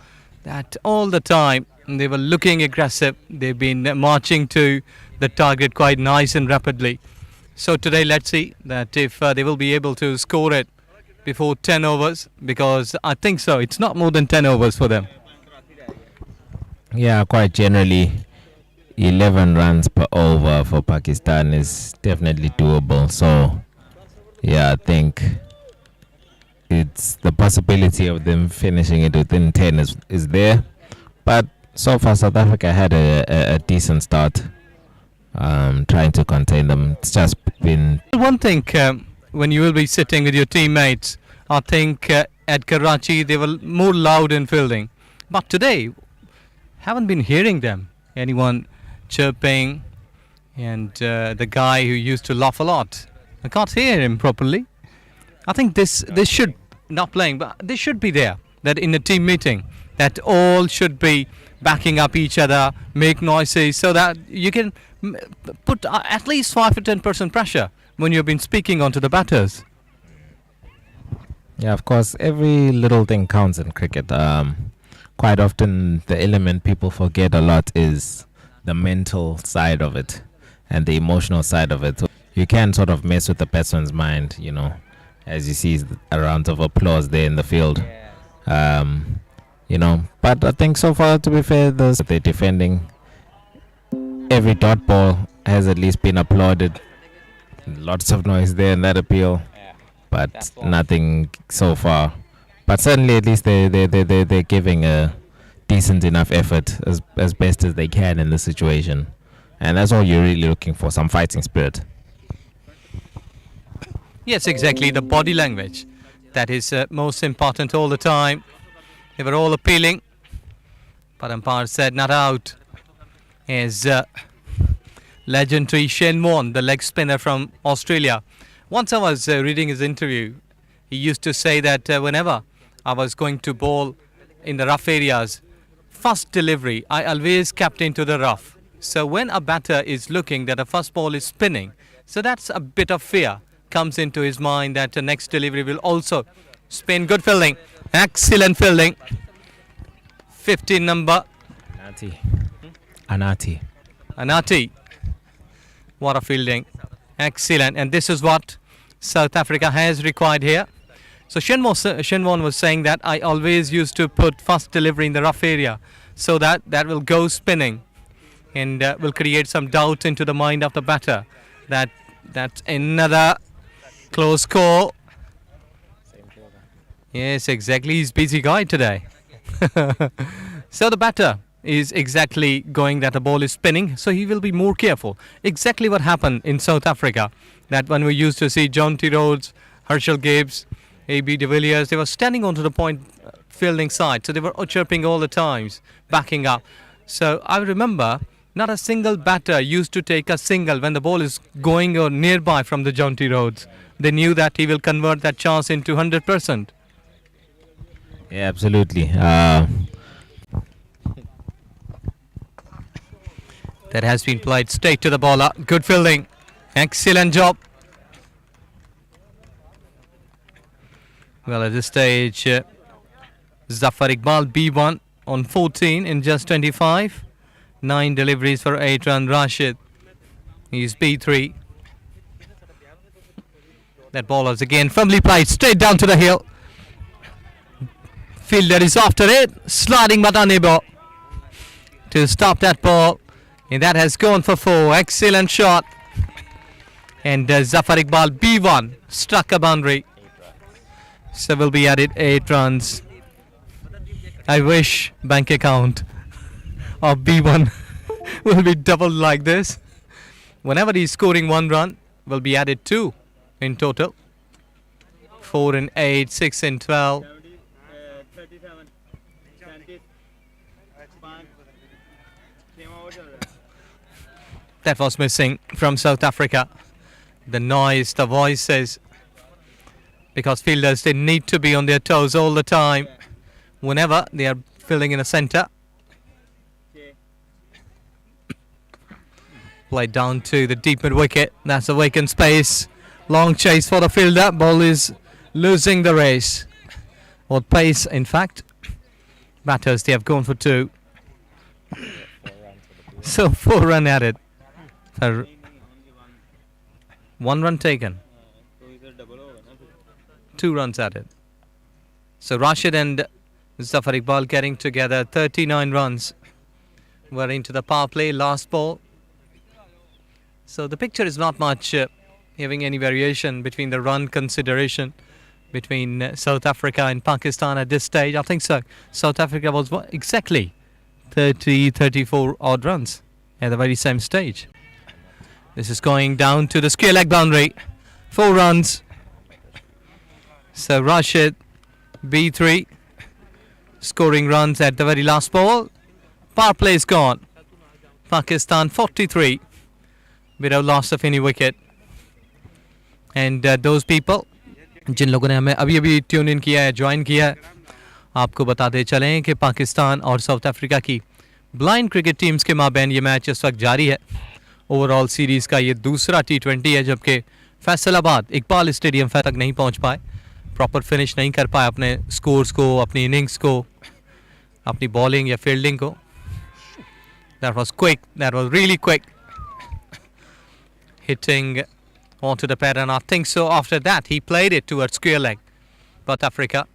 that all the time they were looking aggressive. They've been marching to the target quite nice and rapidly. So today let's see that if they will be able to score it before 10 overs, because I think so, it's not more than 10 overs for them. Yeah, quite generally 11 runs per over for Pakistan is definitely doable. So yeah, I think it's the possibility of them finishing it within 10 is there. But so far South Africa had a decent start, trying to contain them. It's just been... One thing, when you will be sitting with your teammates, I think at Karachi they were more loud in fielding. But today, haven't been hearing them. Anyone chirping, and the guy who used to laugh a lot, I can't hear him properly. I think this should, not playing, but this should be there, that in a team meeting, that all should be backing up each other, make noises, so that you can put at least 5 to 10% pressure when you've been speaking onto the batters. Yeah, of course, every little thing counts in cricket. Quite often the element people forget a lot is the mental side of it and the emotional side of it. You can sort of mess with the batsman's mind, you know, as you see a round of applause there in the field. You know, but I think so far, to be fair, they're defending. Every dot ball has at least been applauded. Lots of noise there in that appeal, but nothing so far. But certainly, at least they're giving a decent enough effort as best as they can in this situation, and that's all you're really looking for, some fighting spirit. Yes, exactly, the body language, that is most important all the time. They were all appealing, but umpire said not out. As legendary Shane Warne, the leg spinner from Australia. Once I was reading his interview, he used to say that whenever I was going to bowl in the rough areas, first delivery, I always kept into the rough. So when a batter is looking that a first ball is spinning, so that's a bit of fear comes into his mind that the next delivery will also spin. Good fielding, excellent fielding. 15 number. Anati. What a fielding. Excellent. And this is what South Africa has required here. So Shane Warne was saying that I always used to put first delivery in the rough area, so that will go spinning and will create some doubt into the mind of the batter. That's another close call. Yes, exactly. He's busy guy today. So the batter is exactly going that the ball is spinning, so he will be more careful. Exactly what happened in South Africa, that when we used to see John T. Rhodes, Herschel Gibbs, A.B. de Villiers, they were standing onto the point fielding side, so they were chirping all the times, backing up. So I remember not a single batter used to take a single when the ball is going or nearby from the John T. Rhodes. They knew that he will convert that chance into 100%. Yeah, absolutely. That has been played straight to the bowler. Good fielding. Excellent job. Well, at this stage, Zafar Iqbal B1 on 14 in just 25. 9 deliveries for 8 run. Rashid, he's B3. That ball is again firmly played straight down to the hill. Fielder is after it, sliding but unable to stop that ball. And that has gone for 4. Excellent shot. And Zafar Iqbal B1 struck a boundary. So will be added 8 runs. I wish bank account of B1 will be doubled like this. Whenever he's scoring 1 run, will be added 2 in total. 4 and 8, 6 and 12. That was missing from South Africa. The noise, the voices. Because fielders, they need to be on their toes all the time. Whenever they are fielding in a centre. Played down to the deep mid wicket. That's a vacant space. Long chase for the fielder. Ball is losing the race. Or pace, in fact. Batters, they have gone for 2. So 4 run added. 1 run taken. 2 runs added. So Rashid and Zafar Iqbal getting together. 39 runs. We're into the power play. Last ball. So the picture is not much having any variation between the run consideration between South Africa and Pakistan at this stage. I think so. South Africa was exactly 34 odd runs at the very same stage. This is going down to the square leg boundary. 4 runs. So Rashid B3 scoring runs at the very last ball. Power play is gone. Pakistan 43 without loss of any wicket. And those people जिन लोगों ने हमें अभी अभी tune in किया है, join किया है, आपको बताते चलें कि पाकिस्तान और साउथ अफ्रीका की ब्लाइंड क्रिकेट टीम्स के माबैन ये मैच इस वक्त जारी है. ओवरऑल सीरीज़ का ये दूसरा T20 है, जबकि फैसलाबाद इकबाल स्टेडियम तक नहीं पहुंच पाए, प्रॉपर फिनिश नहीं कर पाए अपने स्कोर्स को, अपनी इनिंग्स को, अपनी बॉलिंग या फील्डिंग को. That was quick, that was really quick hitting onto the pad, and I think so after that he played it towards square leg. But Africa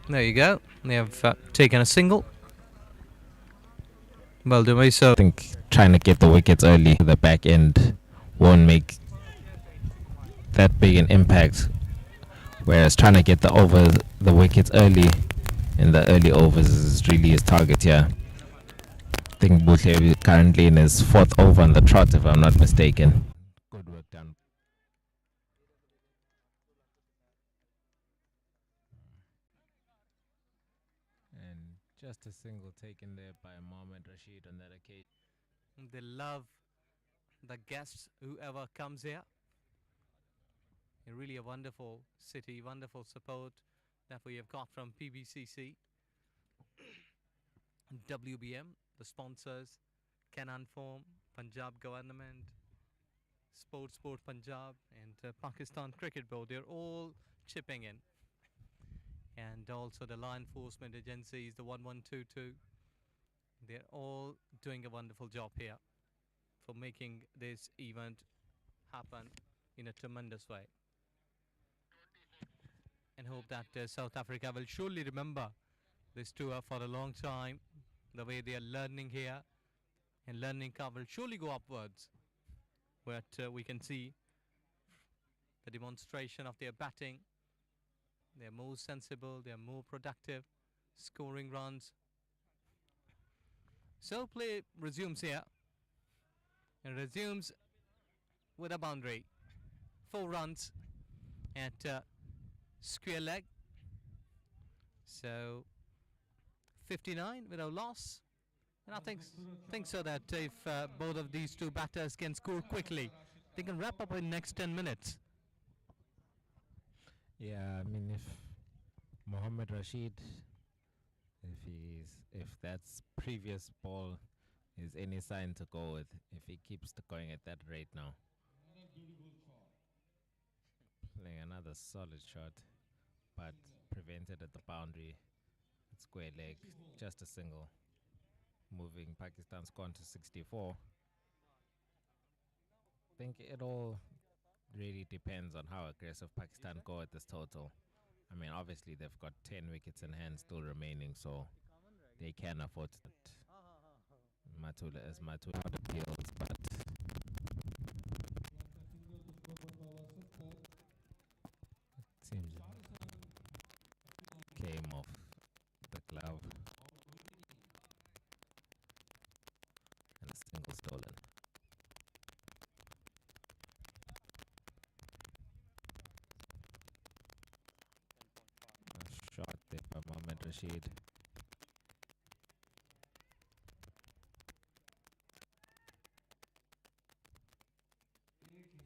there you go, they have taken a single. Well, do we so I think trying to get the wickets early to the back end won't make that big an impact, whereas trying to get the wickets early in the early overs is really his target here. I think Butle is currently in his 4th over on the trot, if I'm not mistaken. Good work done. And just a single taken there by Mohammad Rashid on that occasion. they love the guests, whoever comes here. Really a wonderful city, wonderful support that we have got from PBCC, WBM, the sponsors, Canon Form, Punjab government, Sport Punjab, and Pakistan Cricket Board. They're all chipping in. And also the law enforcement agencies, the 1122. They're all doing a wonderful job here for making this event happen in a tremendous way. And hope that South Africa will surely remember this tour for a long time. The way they are learning here, and learning curve will surely go upwards. But we can see the demonstration of their batting They're more sensible, they're more productive, scoring runs. So play resumes here. And resumes with a boundary. 4 runs at square leg. So 59 without loss. And I think so that if both of these two batters can score quickly, they can wrap up in next 10 minutes. Yeah, I mean, if Mohammed Rashid, if that's previous ball is any sign to go with, if he keeps going at that rate now, playing another solid shot, but prevented at the boundary, square leg, just a single, moving Pakistan's score to 64. I think it all really depends on how aggressive Pakistan go at this total. I mean, obviously they've got 10 wickets in hand still remaining, so they can afford it. Matula appeals, but it seems came off the glove and a single stolen. A shot there by Mohammed Rashid.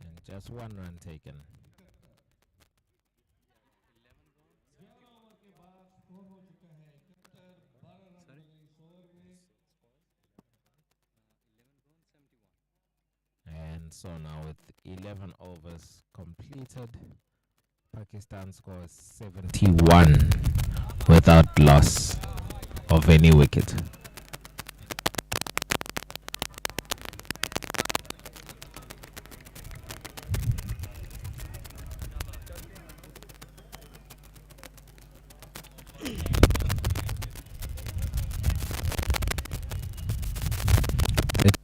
And just 1 run taken. And so now with 11 overs completed, Pakistan scores 71 without loss of any wicket.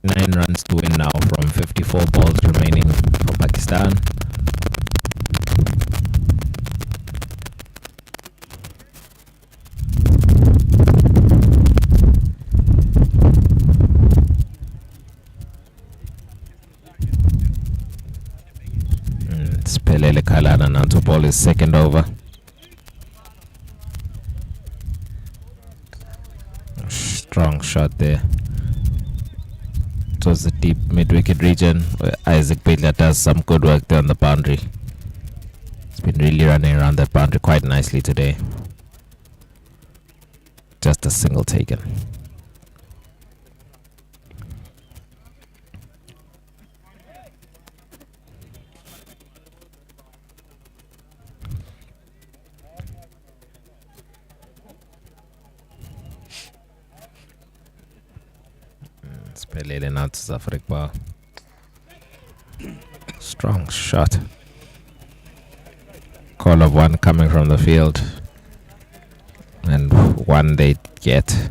Nine runs to win now from 54 balls remaining for Pakistan. Spelele Kalana now to ball his second over. Strong shot there. Was the deep mid-wicket region where Isaac Baylor does some good work there on the boundary. He's been really running around that boundary quite nicely today. Just a single taken. Spelele now to Zafar Iqbal. Strong shot. Call of 1 coming from the field. And 1 they get.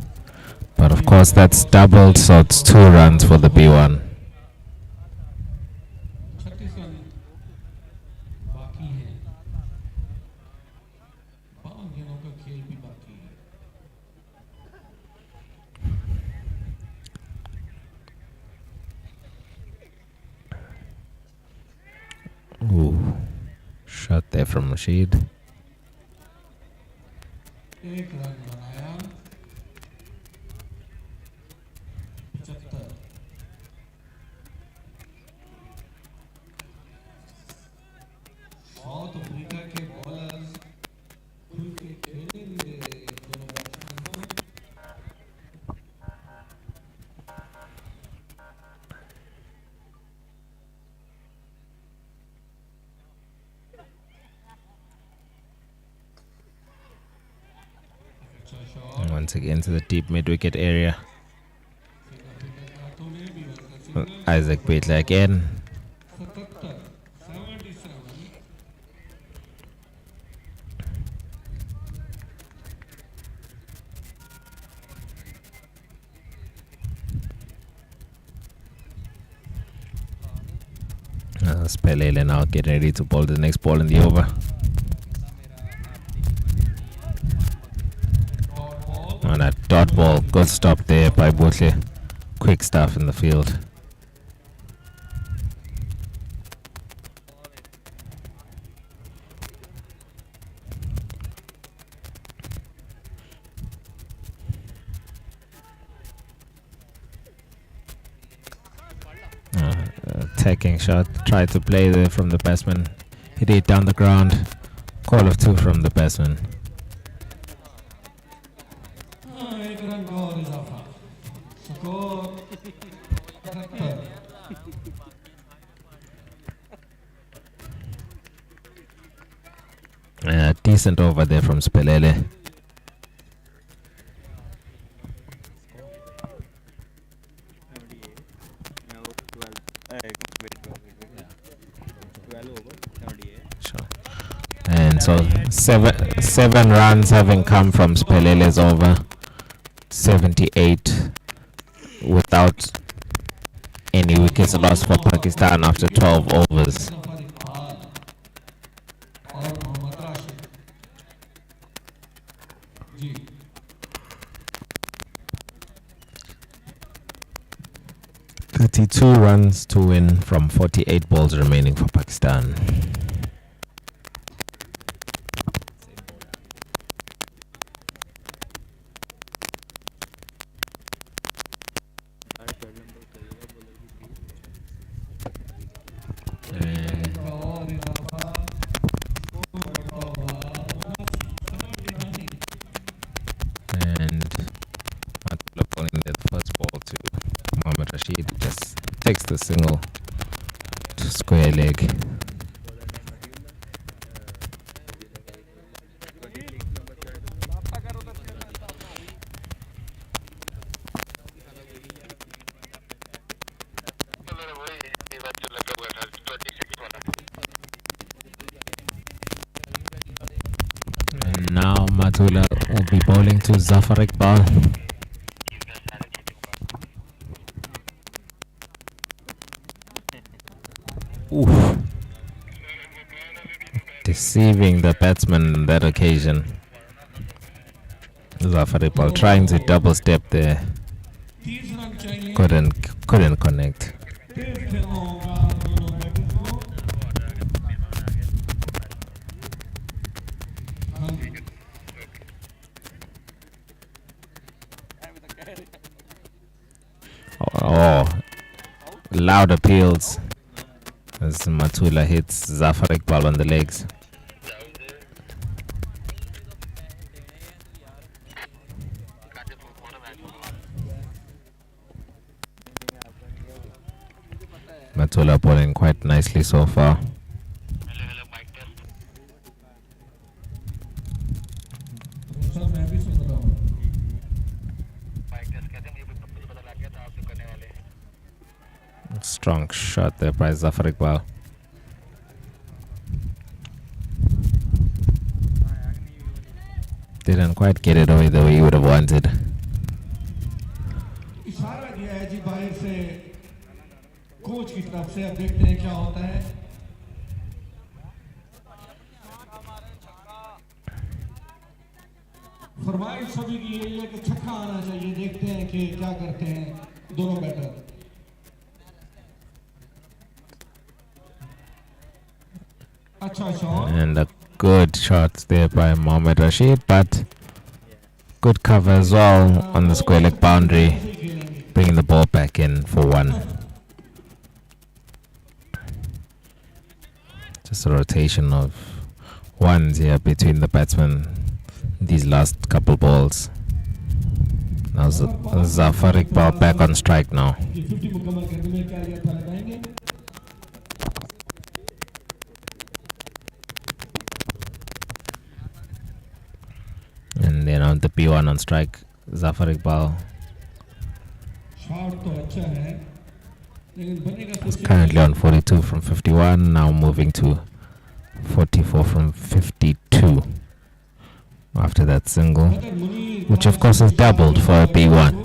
But of course that's doubled, so it's 2 runs for the B1. Ooh, shot there from Rashid. Once again to the deep mid-wicket area. Isaac Baylor again. Spelele now getting ready to bowl the next ball in the over. ball. Good stop there by Botle. Quick stuff in the field. Attacking shot. Tried to play there from the batsman. Hit it down the ground. Call of 2 from the batsman. Decent over there from Spelele. And so seven runs having come from Spelele's over. 78 without any wickets lost for Pakistan after 12 overs. Two runs to win from 48 balls remaining for Pakistan. Takes the single to square leg. And now Matula will be bowling to Zafar Iqbal. Oof. Deceiving the batsman on that occasion. Zafar Iqbal trying to double step there. Couldn't connect. Oh, loud appeals as Matula hits Zafar Iqbal on the legs. Matula bowling quite nicely so far. Strong shot there by Zafar Iqbal. Didn't quite get it away the way he would have wanted. Coach की तरफ से अब देखते हैं क्या होता है फरमाइश सभी की यही है कि छक्का आना चाहिए देखते हैं कि क्या करते हैं दोनों बैटर अच्छा shot And a good shot there by Mohammad Rashid, but good cover as well on the square leg boundary, bringing the ball back in for one. Just a rotation of ones here between the batsmen these last couple balls. Now Zafar Iqbal back on strike now. And then on the P1 on strike, Zafar Iqbal is currently on 42 from 51, now moving to 44 from 52 after that single, which of course is doubled for a P1.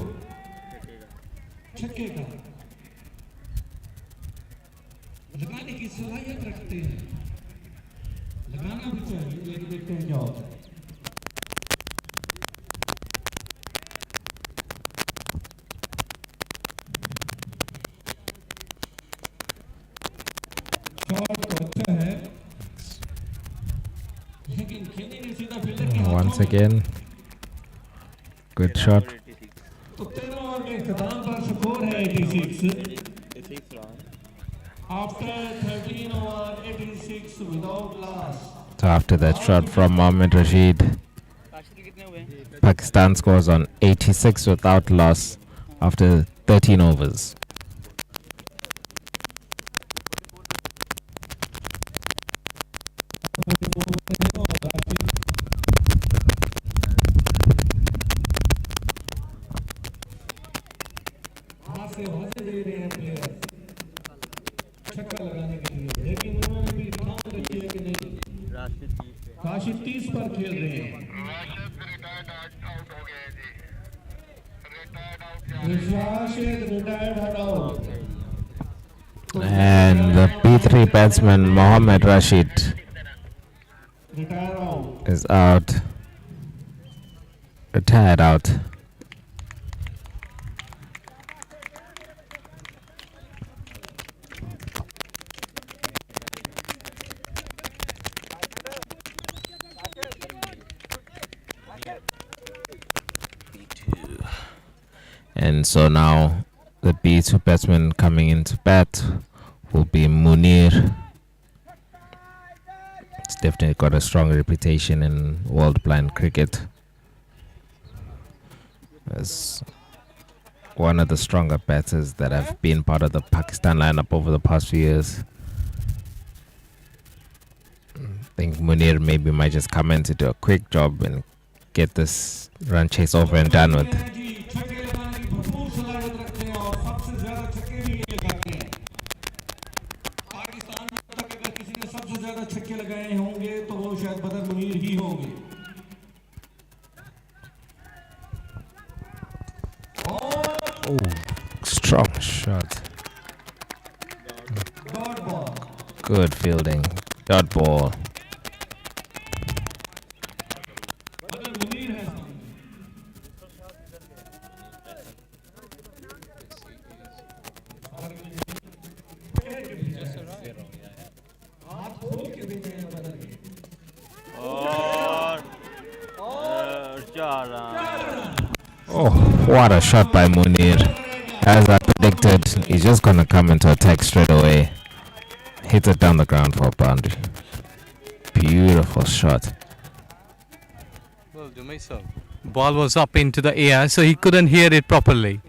Shot तो अच्छा है लेकिन खेलेंगे सीधा fielder के हाथों Once में again, good shot. तो 13 ओवर के इख्तिताम पर स्कोर है 86 after 13 over 86 without loss. So after that shot from Mohammad Rashid, Pakistan scores on 86 without loss after 13 overs. हाथ से हौसले दे रहे हैं प्लेयर छक्का लगाने के लिए लेकिन उन्होंने भी ठान रखी है कि नहीं राशिद 30 पर खेल रहे हैं Rashid retired out And the P3 batsman Mohammad Rashid retire out is out, retired out. And so now the B2 batsman coming into bat will be Munir. It's definitely got a strong reputation in world blind cricket as one of the stronger batters that have been part of the Pakistan lineup over the past few years. I think Munir maybe might just come in to do a quick job and get this run chase over and done with. छक्के लगाने की भरपूर सलाहियत रखते हैं और सबसे ज्यादा छक्के भी ये लगाते हैं पाकिस्तान में अब तक अगर किसी ने सबसे ज्यादा छक्के लगाए होंगे तो वो शायद बदर मुनीर ही होंगे Strong shot. Dot ball Good fielding. Dot ball. बदर मुनीर है हाथ खोल के देते हैं बदर के Oh, what a shot by Munir. As I predicted, he's just going to come into attack straight away. Hits it down the ground for a boundary. Beautiful shot. Ball was up into the air, so he couldn't hear it properly.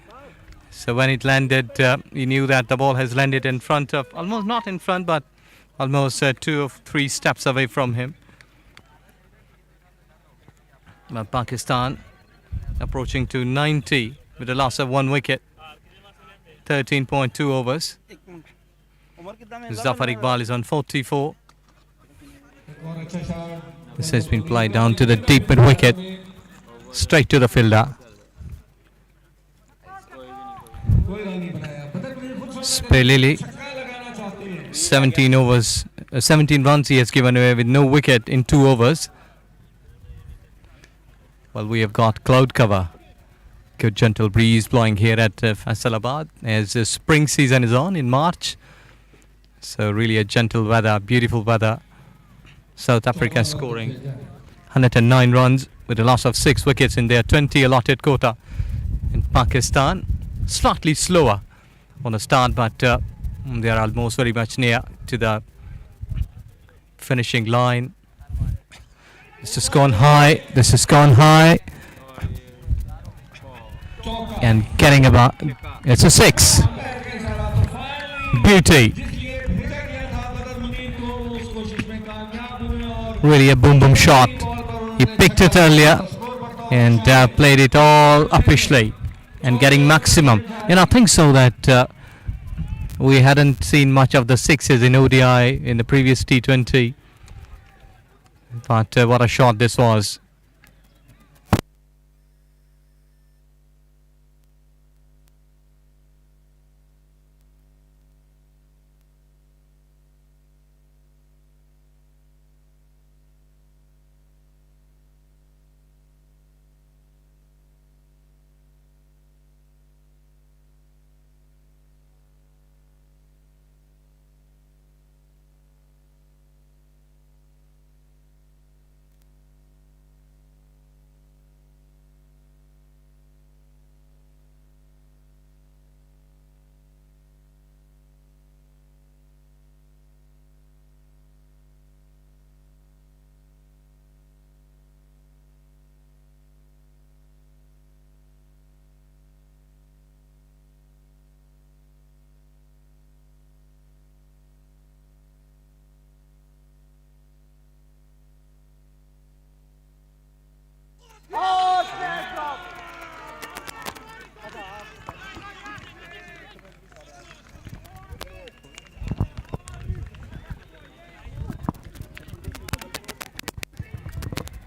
So when it landed, he knew that the ball has landed in front of, almost not in front, but almost 2 or 3 steps away from him. But Pakistan approaching to 90 with a loss of 1 wicket. 13.2 overs. Zafar Iqbal is on 44. और अच्छा shot This has been played down to the deep mid wicket. Straight to the fielder. कोई run नहीं बनाया बदर मुनीर खुद सोच Spelili, छक्का लगाना चाहते हैं 17 overs, 17 runs he has given away with no wicket in 2 overs. Well, we have got cloud cover. Good gentle breeze blowing here at Faisalabad as the spring season is on in March. So really a gentle weather, beautiful weather. South Africa scoring 109 runs with a loss of 6 wickets in their 20 allotted quota. In Pakistan, slightly slower on the start, but they are almost very much near to the finishing line. This has gone high. This has gone high. And getting about, it's a 6. Beauty. इसलिए भेजा गया था बदर मुनीर को उस कोशिश में कामयाब हुए और Really a boom boom shot. He picked it earlier and played it all uppishly and getting maximum. And I think so that we hadn't seen much of the 6s in ODI in the previous T20. But what a shot this was.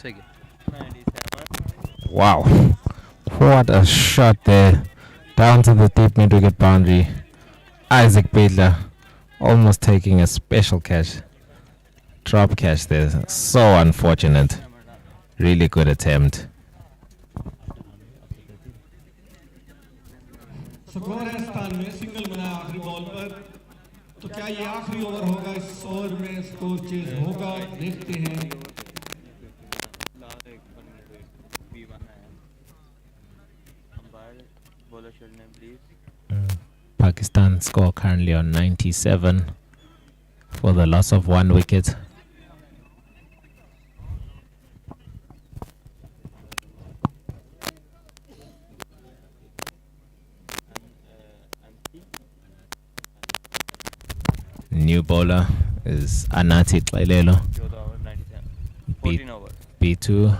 सही है. Wow. What a shot there. Down to the deep mid-wicket boundary. Isaac Baitler almost taking a special catch. Drop catch there. So unfortunate. Really good attempt. Score है 97 single बनाया आखिरी ball पर तो क्या ये आखिरी ओवर होगा इस ओवर में स्कोर चेंज होगा देखते हैं Pakistan score currently on 97 for the loss of 1 wicket. New bowler is Anati Tlailelo. B2.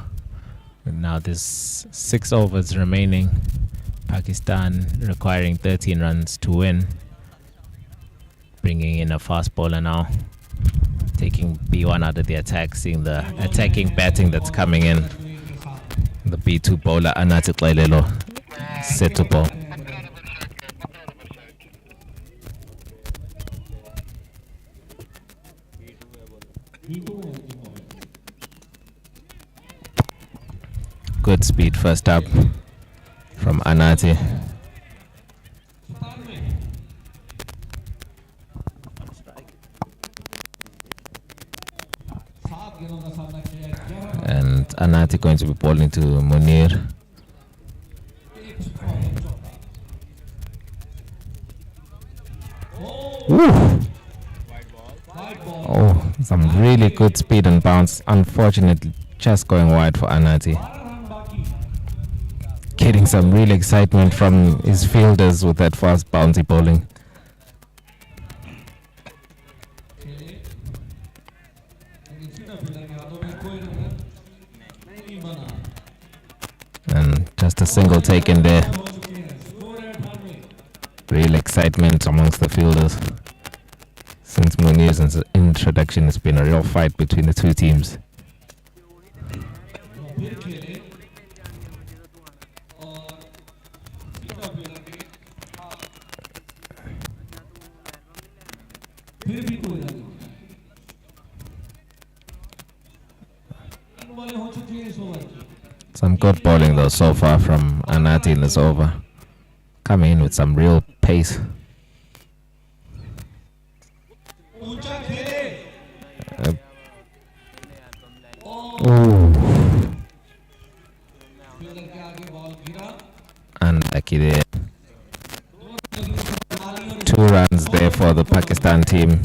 Now there's 6 overs remaining. Pakistan requiring 13 runs to win. Bringing in a fast bowler now. Taking B1 out of the attack, seeing the attacking batting that's coming in. The B2 bowler Anati Tlailelo set to bowl. Good speed first up from Anati. And Anati going to be bowling to Munir. Woo! Oh, some really good speed and bounce. Unfortunately, just going wide for Anati. Getting some real excitement from his fielders with that fast bouncy bowling. And just a single taken there. Real excitement amongst the fielders. Since Munir's introduction, it's been a real fight between the two teams. Some good bowling though so far from Anati in this over. Coming in with some real pace. Unlucky there. 2 runs there for the Pakistan team.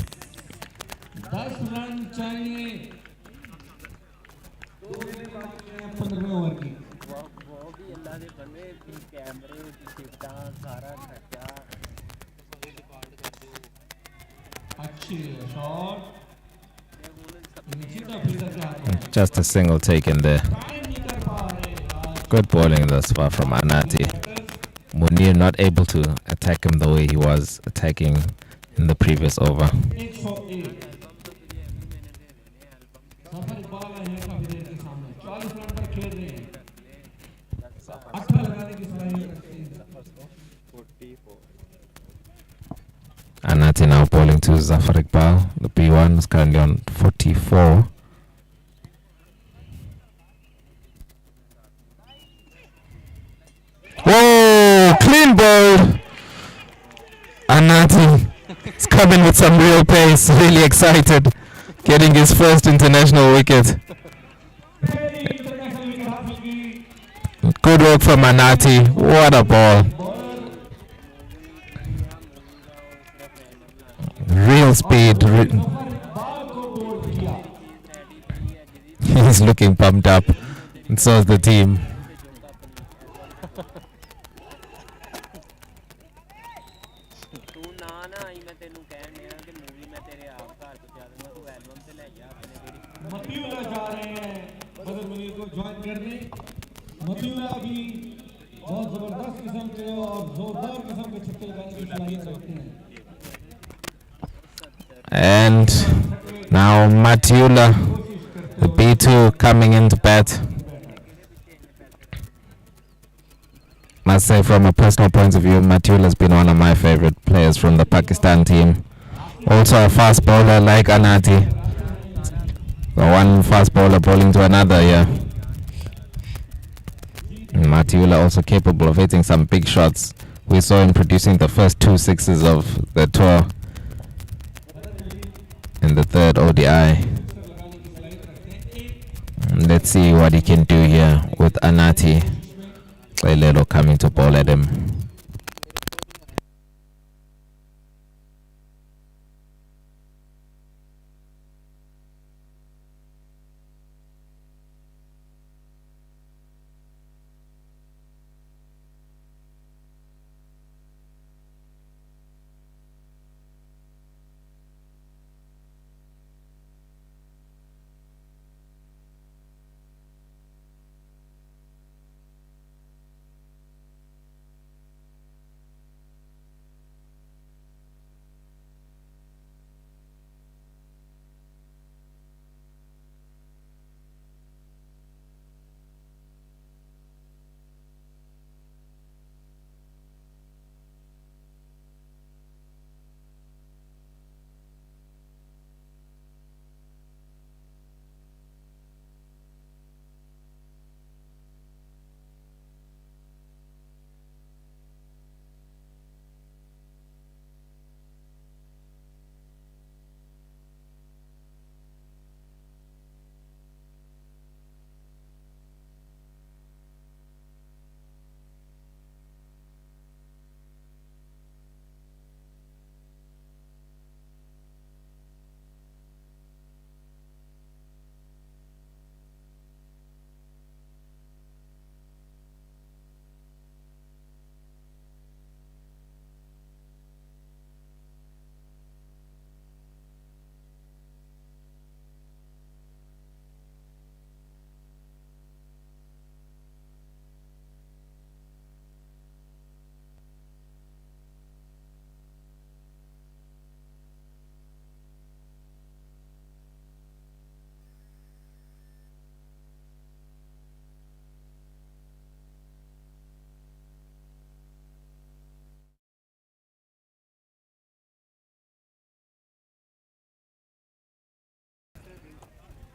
Just a single taken there. Good bowling thus far from Anati. Munir not able to attack him the way he was attacking in the previous over. Anati now bowling to Zafar Iqbal. The B1 is currently on 44. Whoa! Clean ball! Anati is coming with some real pace. Really excited. Getting his first international wicket. Good work from Anati. What a ball. Real speed. He's looking pumped up. And so is the team. And now Matiula The B2 coming into bat. Must say, from a personal point of view, Matul has been one of my favorite players from the Pakistan team. Also a fast bowler like Anati. The one fast bowler bowling to another, yeah. And Matula also capable of hitting some big shots. We saw him producing the first 2 sixes of the tour in the third ODI. Let's see what he can do here with Anati. Lelo coming to bowl at him.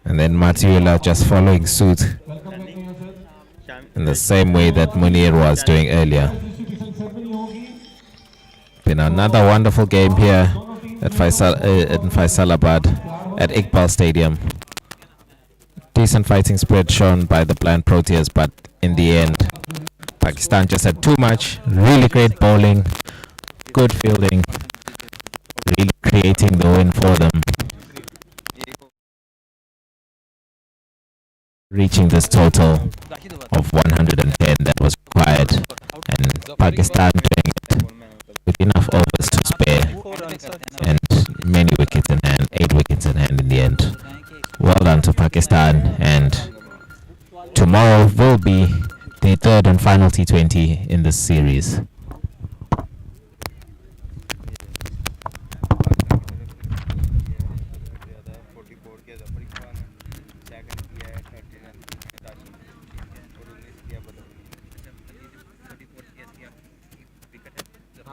And then Matula just following suit in the same way that Munir was doing earlier. Been another wonderful game here at Faisalabad at Iqbal Stadium. Decent fighting spirit shown by the Blind Proteas, but in the end, Pakistan just had too much. Really great bowling, good fielding, really creating the win for them. Reaching this total of 110 that was required, and Pakistan doing it with enough overs to spare and many wickets in hand, 8 wickets in hand in the end. Well done to Pakistan, and tomorrow will be the third and final T20 in this series.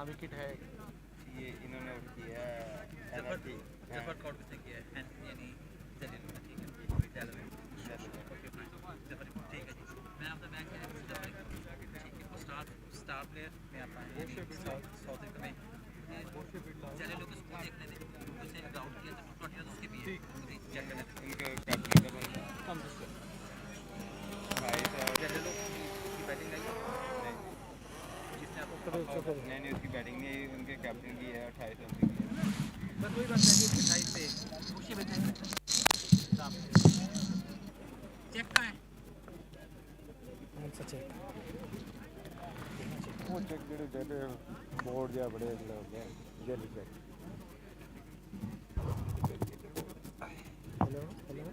Wicket है ये इन्होंने out किया है Zafar cord से किया है यानी जलील ठीक है जफर ठीक है जी मैं आपका बैक है ठीक है स्टार प्लेयर में आता है साउथ अफ्रीका में चले लोग उसको देखने दें उसे आउट किया जब 20 उसके भी है चेक करने दें उनका कैप्टन का बंदा कम भाई चले लोग की बैटिंग आई नहीं उसकी बैटिंग नहीं उनके कैप्टन की है 28 रन की बस वही बात है कि 28 पे खुशी में चेक का है कौन सा चेक वो चेक ਜਿਹੜੇ ਜਿਹੜੇ बोर्ड या बड़े लोग हैं जेली पे हेलो हेलो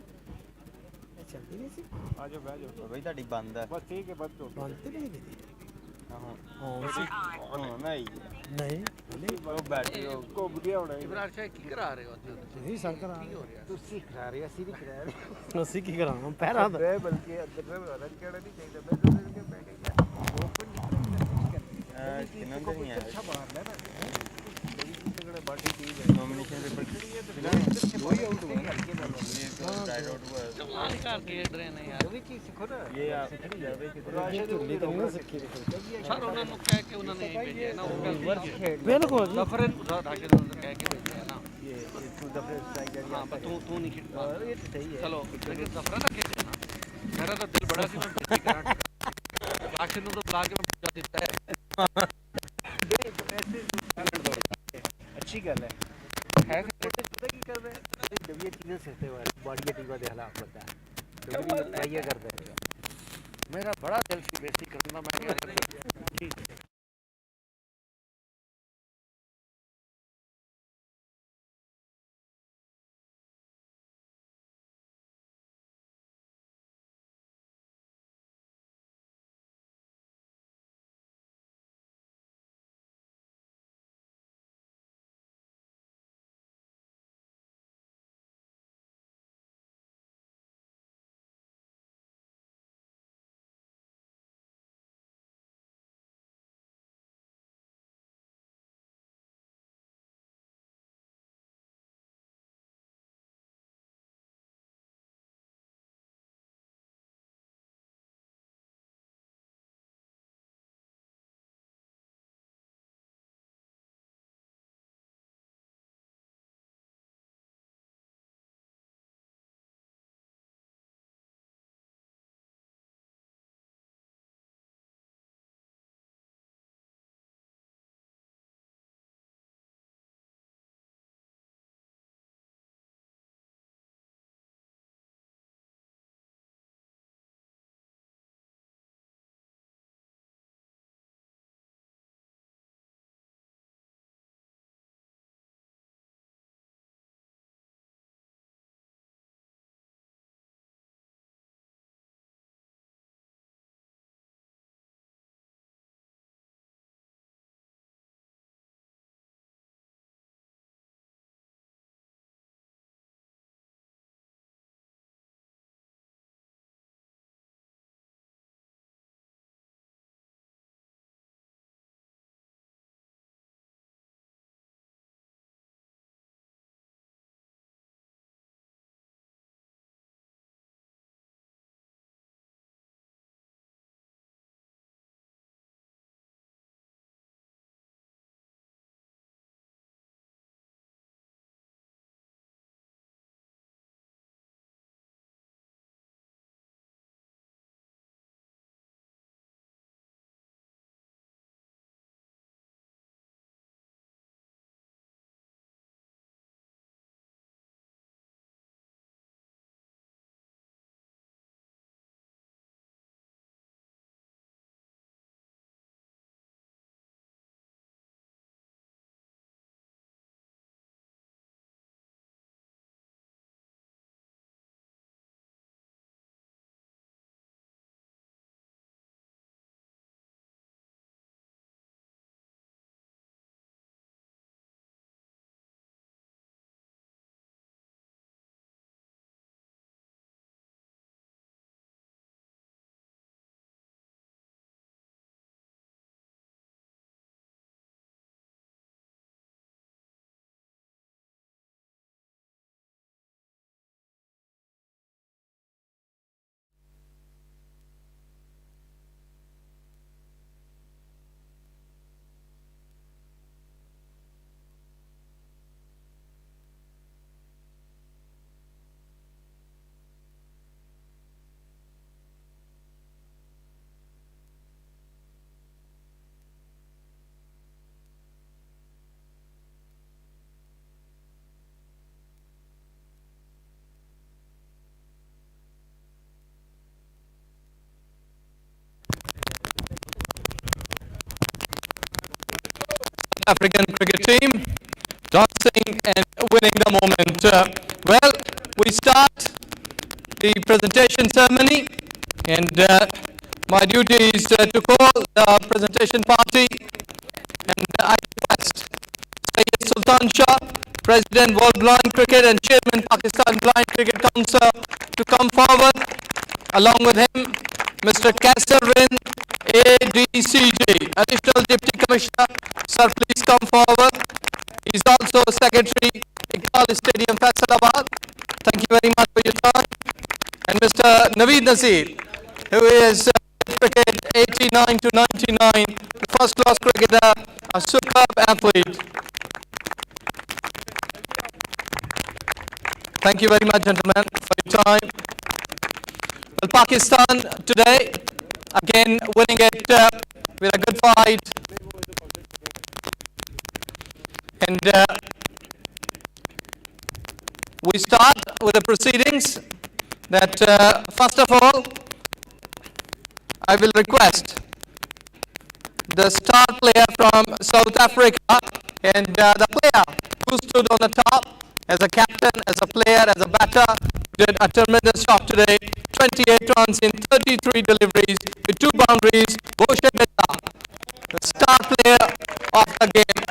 चलती नहीं सी आ जाओ बैठ जाओ भाई ਤੁਹਾਡੀ ਬੰਦ ਹੈ बस ठीक है बस तो ਬੰਦ ਤੇ नहीं दी हाँ नहीं ਨਹੀਂ ਉਹ ਬੈਠੇ ਹੋ ਘੁੰਮ ਗਿਆ ਹੋਣਾ ਇਮਰਾਨ ਸ਼ਾਹ ਕੀ ਕਰਾ ਰਹੇ ਹੋ ਤੁਸੀਂ ਸਰ ਕਰਾ ਤੁਸੀਂ ਕਰਾ ਰਹੇ ਅਸੀਂ ਨਹੀਂ ਕਰਾ ਰਹੇ ਅਸੀਂ ਕੀ ਕਰਾਂਗੇ ਪਹਿਲਾਂ ਤਾਂ ਬਲਕਿ ਅੰਦਰ ਮੈਂ ਵਾਲਾ ਕਿਹੜਾ ਨਹੀਂ ਚਾਹੀਦਾ ਮੈਂ ਤਾਂ ਕਿ ਪੈ ਗਿਆ ਓਪਨ ਕਿਨਾਂ ਦੇ ਨਹੀਂ ਆਇਆ ਅੱਛਾ ਬਾਹਰ ਲੈ ਨਾ ਤਗੜਾ ਬਾਡੀ ਟੀਮ ਹੈ ਨੋਮੀਨੇਸ਼ਨ ਦੇ ਪਰ ਦੋ ਹੀ ਆਊਟ हुआ हल्के में ये तो डाइड आउट हुआ कमाल कर खेल रहे हैं यार वो भी चीज सीखो ना ये आप सीख नहीं जावे कि ਝੁੱਲੀ ਤਾਂ ਨਹੀਂ ਸਿੱਖੀ ਸਰ ਉਹਨਾਂ ਨੂੰ ਕਹਿ ਕੇ ਉਹਨਾਂ ਨੇ ਭੇਜਿਆ ਨਾ ਉਹ वर्क खेल ਬਿਲਕੁਲ ਸਫਰ ਰਾਸ਼ਦ ਨੂੰ ਕਹਿ ਕੇ ਭੇਜਿਆ ਨਾ ये टू द फ्रेश टाइगर ਹਾਂ ਪਰ ਤੂੰ ਨਹੀਂ ਖੇਡਦਾ ये तो सही है ਚਲੋ ਲੇਕਿਨ ਸਫਰ ਨਾ ਖੇਡਿਆ ਨਾ ਮੇਰਾ ਤਾਂ ਦਿਲ ਬੜਾ ਸੀ ਮੈਂ ਭੇਜੀ ਕਰਾਂ ਰਾਸ਼ਦ ਨੂੰ ਤਾਂ ਬੁਲਾ ਕੇ ਮੈਂ ਭੇਜ ਦਿੱਤਾ ਹੈ अच्छी गल है पता की कर रहे डबिया चीजें सीखते हुए बॉडी टीवा दे हालात पता है डबिया ट्राई कर रहे मेरा बड़ा दिल सी बेइज्जती करना मैं ठीक है African cricket team dancing and winning the moment. Well, we start the presentation ceremony, and my duty is to call the presentation party, and I Sultan Shah, President World Blind Cricket and Chairman Pakistan Blind Cricket Council, to come forward. Along with him, Mr. Kasserwin, ADCJ, Additional Deputy Commissioner. Sir, please come forward. He's also Secretary, Iqbal Stadium, Faisalabad. Thank you very much for your time. And Mr. Naveed Nazir, who is cricket 89 to 99, first class cricketer, a superb athlete. Thank you very much, gentlemen, for your time. Well, Pakistan today, again, winning it with a good fight. And we start with the proceedings that, first of all, I will request the star player from South Africa and the player who stood on the top as a captain, as a player, as a batter, did a tremendous job today. 28 runs in 33 deliveries with 2 boundaries. Boshe Betta, the star player of the game.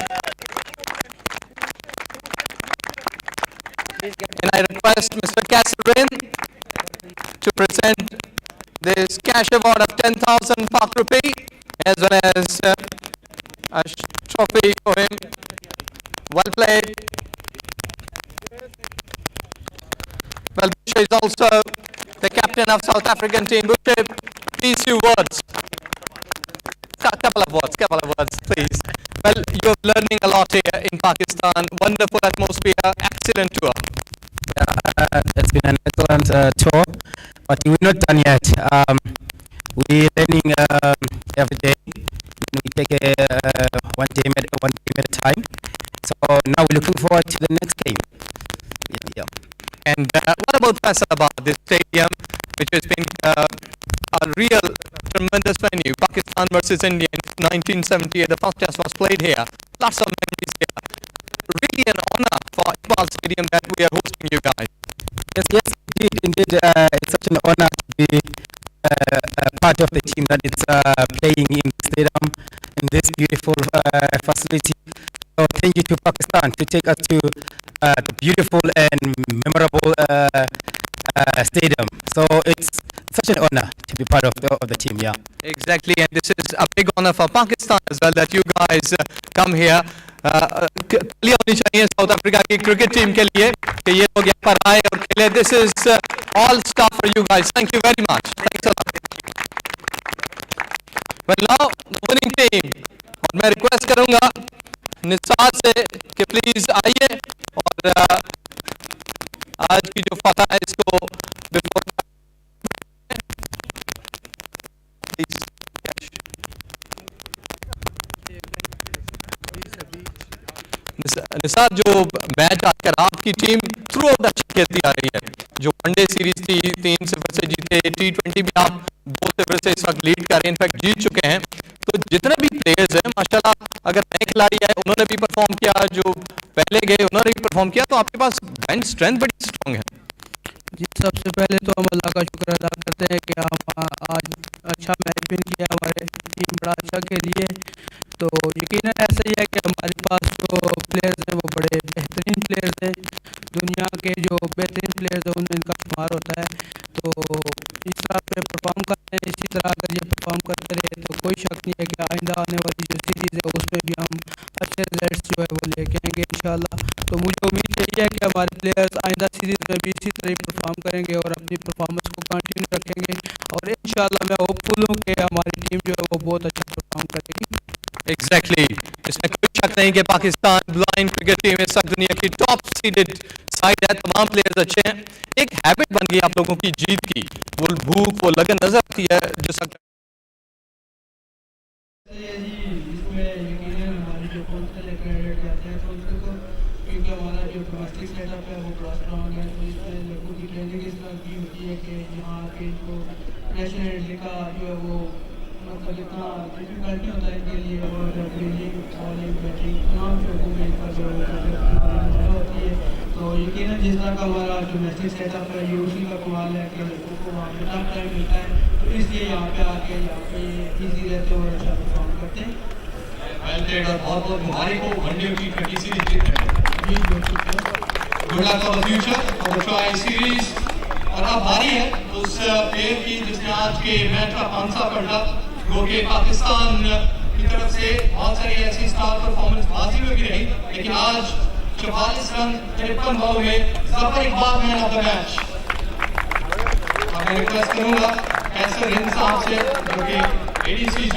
And I request Mr. Kasserwin to present this cash award of 10,000 Pak rupee as well as a trophy for him. Well played. Well, Bushe is also the captain of South African team. Bushe, please few words. Couple of words, please. Well, you're learning a lot here in Pakistan. Wonderful atmosphere, excellent tour. Yeah, it's been an excellent tour, but we're not done yet. We're learning every day. We take one game at a time. So now we're looking forward to the next game. Yeah. And what about Faisalabad, this stadium, which has been a real tremendous venue? Pakistan versus India in 1978, the first test was played here. Lots of memories here. Really an honor for Iqbal Stadium that we are hosting you guys. Yes, indeed. It's such an honor to be part of the team that is playing in the stadium in this beautiful facility. So thank you to Pakistan to take us to the beautiful and memorable stadium. So it's such an honor to be part of the team. Yeah. Exactly, and this is a big honor for Pakistan as well that you guys come here. कली होनी चाहिए south Africa की cricket team के लिए कि ये लोग यहाँ पर आए और खेले. This is all stuff for you guys. Thank you very much. Thanks a lot. Well, now the winning team. और मैं रिक्वेस्ट करूँगा निसार से कि प्लीज आइए और आज की जो फतह है इसको बिफोर निसार जो मैच आकर आपकी टीम थ्रू आउट अच्छा खेलती आ रही है. जो वनडे सीरीज थी 3-0 से जीते, T20 भी आप 2-0 से इस वक्त लीड कर रहे हैं, इनफैक्ट जीत चुके हैं. तो जितने भी प्लेयर्स हैं माशाल्लाह, अगर नए खिलाड़ी आए उन्होंने भी परफॉर्म किया, जो पहले गए उन्होंने भी परफॉर्म किया, तो आपके पास बेंच स्ट्रेंथ बड़ी स्ट्रॉन्ग है. जी, सबसे पहले तो हम अल्लाह का शुक्र अदा करते हैं कि हम आज अच्छा मैच विन किया, हमारे टीम बड़ा अच्छा खेली है. तो यकीनन ऐसा ही है कि हमारे पास जो प्लेयर्स हैं वो बड़े बेहतरीन प्लेयर्स हैं. दुनिया के जो बेहतरीन प्लेयर्स हैं उनमें इनका शुमार होता है. तो इस तरह पे परफॉर्म करते हैं. इसी तरह अगर ये परफॉर्म करते रहे तो कोई शक नहीं है कि आइंदा आने वाली जो सीरीज़ है उसमें भी हम अच्छे रिजल्ट्स जो है वो लेके आएंगे इंशाल्लाह. तो मुझे उम्मीद यही है कि हमारे प्लेयर्स आइंदा सीरीज़ में भी इसी तरह परफॉर्म करेंगे और अपनी परफॉर्मेंस को कंटिन्यू रखेंगे. और इंशाल्लाह मैं होपफुल हूँ कि हमारी टीम जो है वो बहुत अच्छा परफॉर्म करेगी. एग्जैक्टली, इसमें कोई शक नहीं कि पाकिस्तान ब्लाइंड क्रिकेट टीम इस वक्त दुनिया की टॉप सीडेड साइड है. तमाम प्लेयर्स अच्छे हैं. एक हैबिट बन गई आप लोगों की जीत की, वो भूख वो लगन नजर आती है जो सब क्योंकि हमारा जो डोमेस्टिक सेटअप है वो बड़ा स्ट्रॉन्ग है. तो इसमें लोगों की ट्रेनिंग इस तरह की होती है कि यहाँ के इनको प्रेशर हैंडलिंग का जो है वो मतलब इतना डिफिकल्टी होता है इनके लिए. और फील्डिंग बॉलिंग बैटिंग तमाम शौकों में इनका जो है होती है. तो यकीनन जिस तरह का हमारा डोमेस्टिक सेटअप है ये उसी का कमाल है कि लोगों को वहाँ पर टफ टाइम मिलता है. तो इसलिए यहाँ पे आके यहाँ पे ईजी रहते हैं और अच्छा परफॉर्म करते हैं. वेल प्लेड और बहुत बहुत मुबारक हो वनडे की T20 सीरीज जीतने में। Good luck for the future for the tri series. और अब बारी है उस प्लेयर की जिसने आज के मैच का पांसा पलटा, जो कि पाकिस्तान की तरफ से बहुत सारी ऐसी स्टार परफॉर्मेंस बाजी में भी रही, लेकिन आज 44 रन 53 बॉल में Zafar Iqbal man of the match. मैं रिक्वेस्ट करूंगा कैसर हिंद साहब से, जो कि ADCG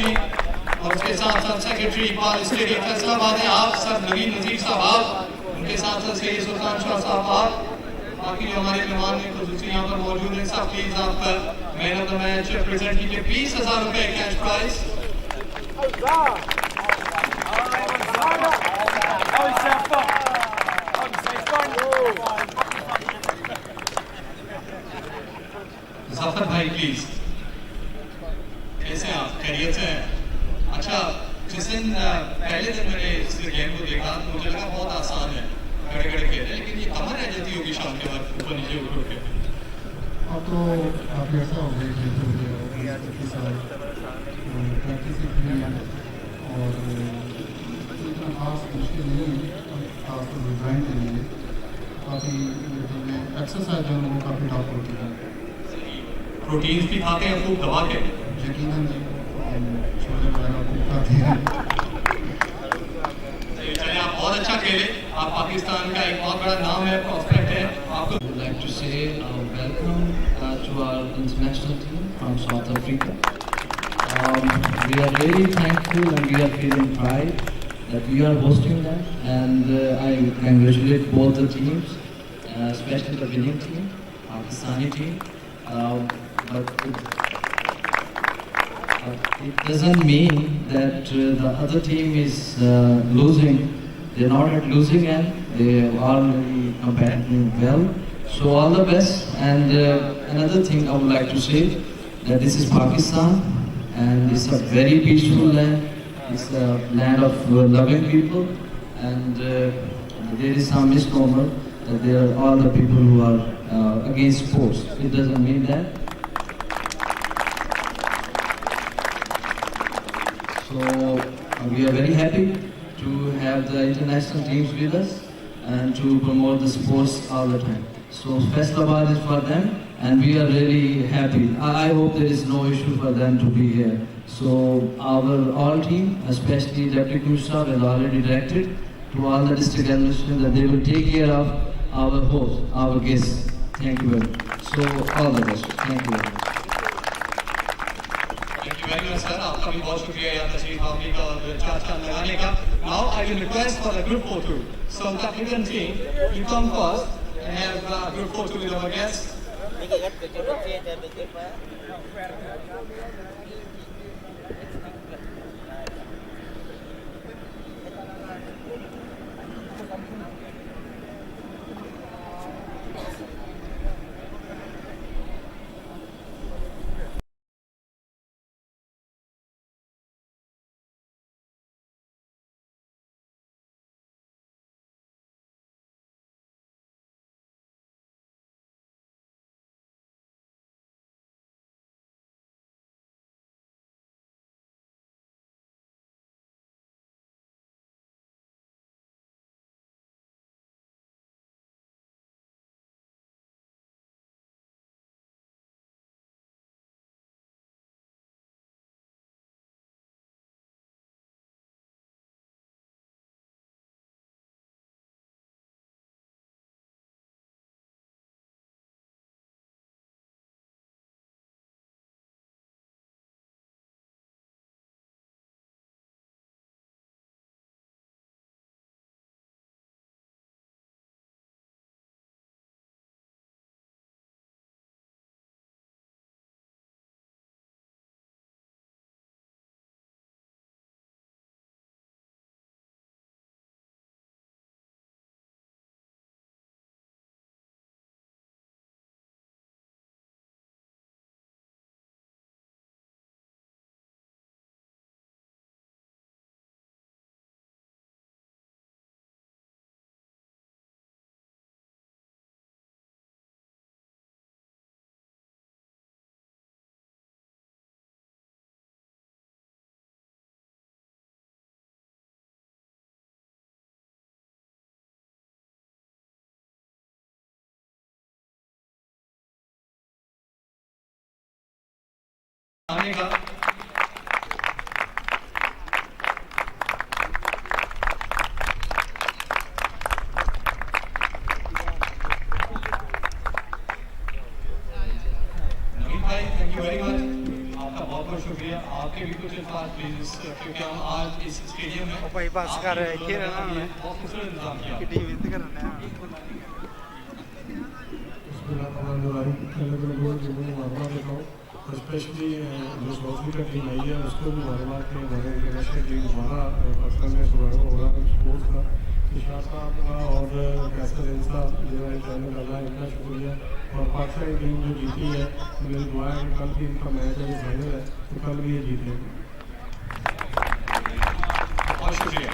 और उसके साथ साथ सेक्रेटरी इकबाल स्टेडियम फैसलाबाद है, आप सर नवीन नजीर साहब आप, उनके साथ साथ सैयद सुल्तान शाह साहब आप, बाकी जो हमारे मेहमान हैं खुसूसी यहाँ पर मौजूद हैं, सब प्लीज आप man of the match present कीजिए। 20,000 रुपए कैश प्राइज। जफर भाई प्लीज, कैसे आप, खैरियत से हैं? अच्छा, जिस दिन पहले दिन मैंने इस गेम को देखा तो मुझे लगा बहुत आसान है, खड़े खड़े खेल रहे, लेकिन ये कमर रह जाती होगी शाम के बाद ऊपर नीचे उठ के। अब तो काफ़ी ऐसा हो गया कि प्रैक्टिस भी है और इतना खास मुश्किल नहीं है, खासतौर पर ड्राइंग के लिए काफ़ी एक्सरसाइज जो है वो काफ़ी टफ होती है। प्रोटीन्स भी खाते हैं खूब दबा के? यकीनन छोले वगैरह खूब खाते हैं। चलिए आप बहुत अच्छा खेले, आप पाकिस्तान का एक बहुत बड़ा नाम है, प्रॉस्पेक्ट है आपको। I would like to say welcome to our international team from South Africa. We are very thankful and we are feeling pride that we are hosting them, and I congratulate both the teams, especially the winning team, Pakistani team. But it doesn't mean that the other team is losing. They're not at losing end. They are really competing well. So all the best. And another thing I would like to say that this is Pakistan, and it's a very peaceful land. It's a land of loving people, and there is some misnomer that there are all the people who are against sports. It doesn't mean that. So we are very happy to have the international teams with us and to promote the sports all the time. So Faisalabad is for them, and we are really happy. I hope there is no issue for them to be here. So our all team, especially Deputy Commissioner, has already directed to all the district administration that they will take care of our host, our guests. Thank you very much. So all the best. Thank you very much. Thank you very much, sir. आपका भी बहुत शुक्रिया यहाँ तशरीफ आने का और चार चांद लगाने का। Now I will request for the group photo. South African team, you come first and have a group photo with our guests. आने का थैंक यू वेरी मच, आपका बहुत बहुत शुक्रिया। आपके भी कुछ अल्फाज प्लीज, क्योंकि हम आज इस स्टेडियम में भाई बस कर रहे हैं बहुत खूबसूरत इंतजाम किया। स्पेशली जो सॉफ्टवेयर का टीम आई है उसको भी मालूम के हमारे इंटरनेशनल टीम हमारा पाकिस्तान में प्रोग्राम स्पोर्ट्स का इशार साहब का और कैसर साहब जो है ट्रेनिंग कर रहा है, इतना शुक्रिया। और पाकिस्तानी टीम जो जीती है, मेरी दुआ है कि कल भी इनका मैच है जो फाइनल है तो कल भी ये जीतेगी। बहुत शुक्रिया।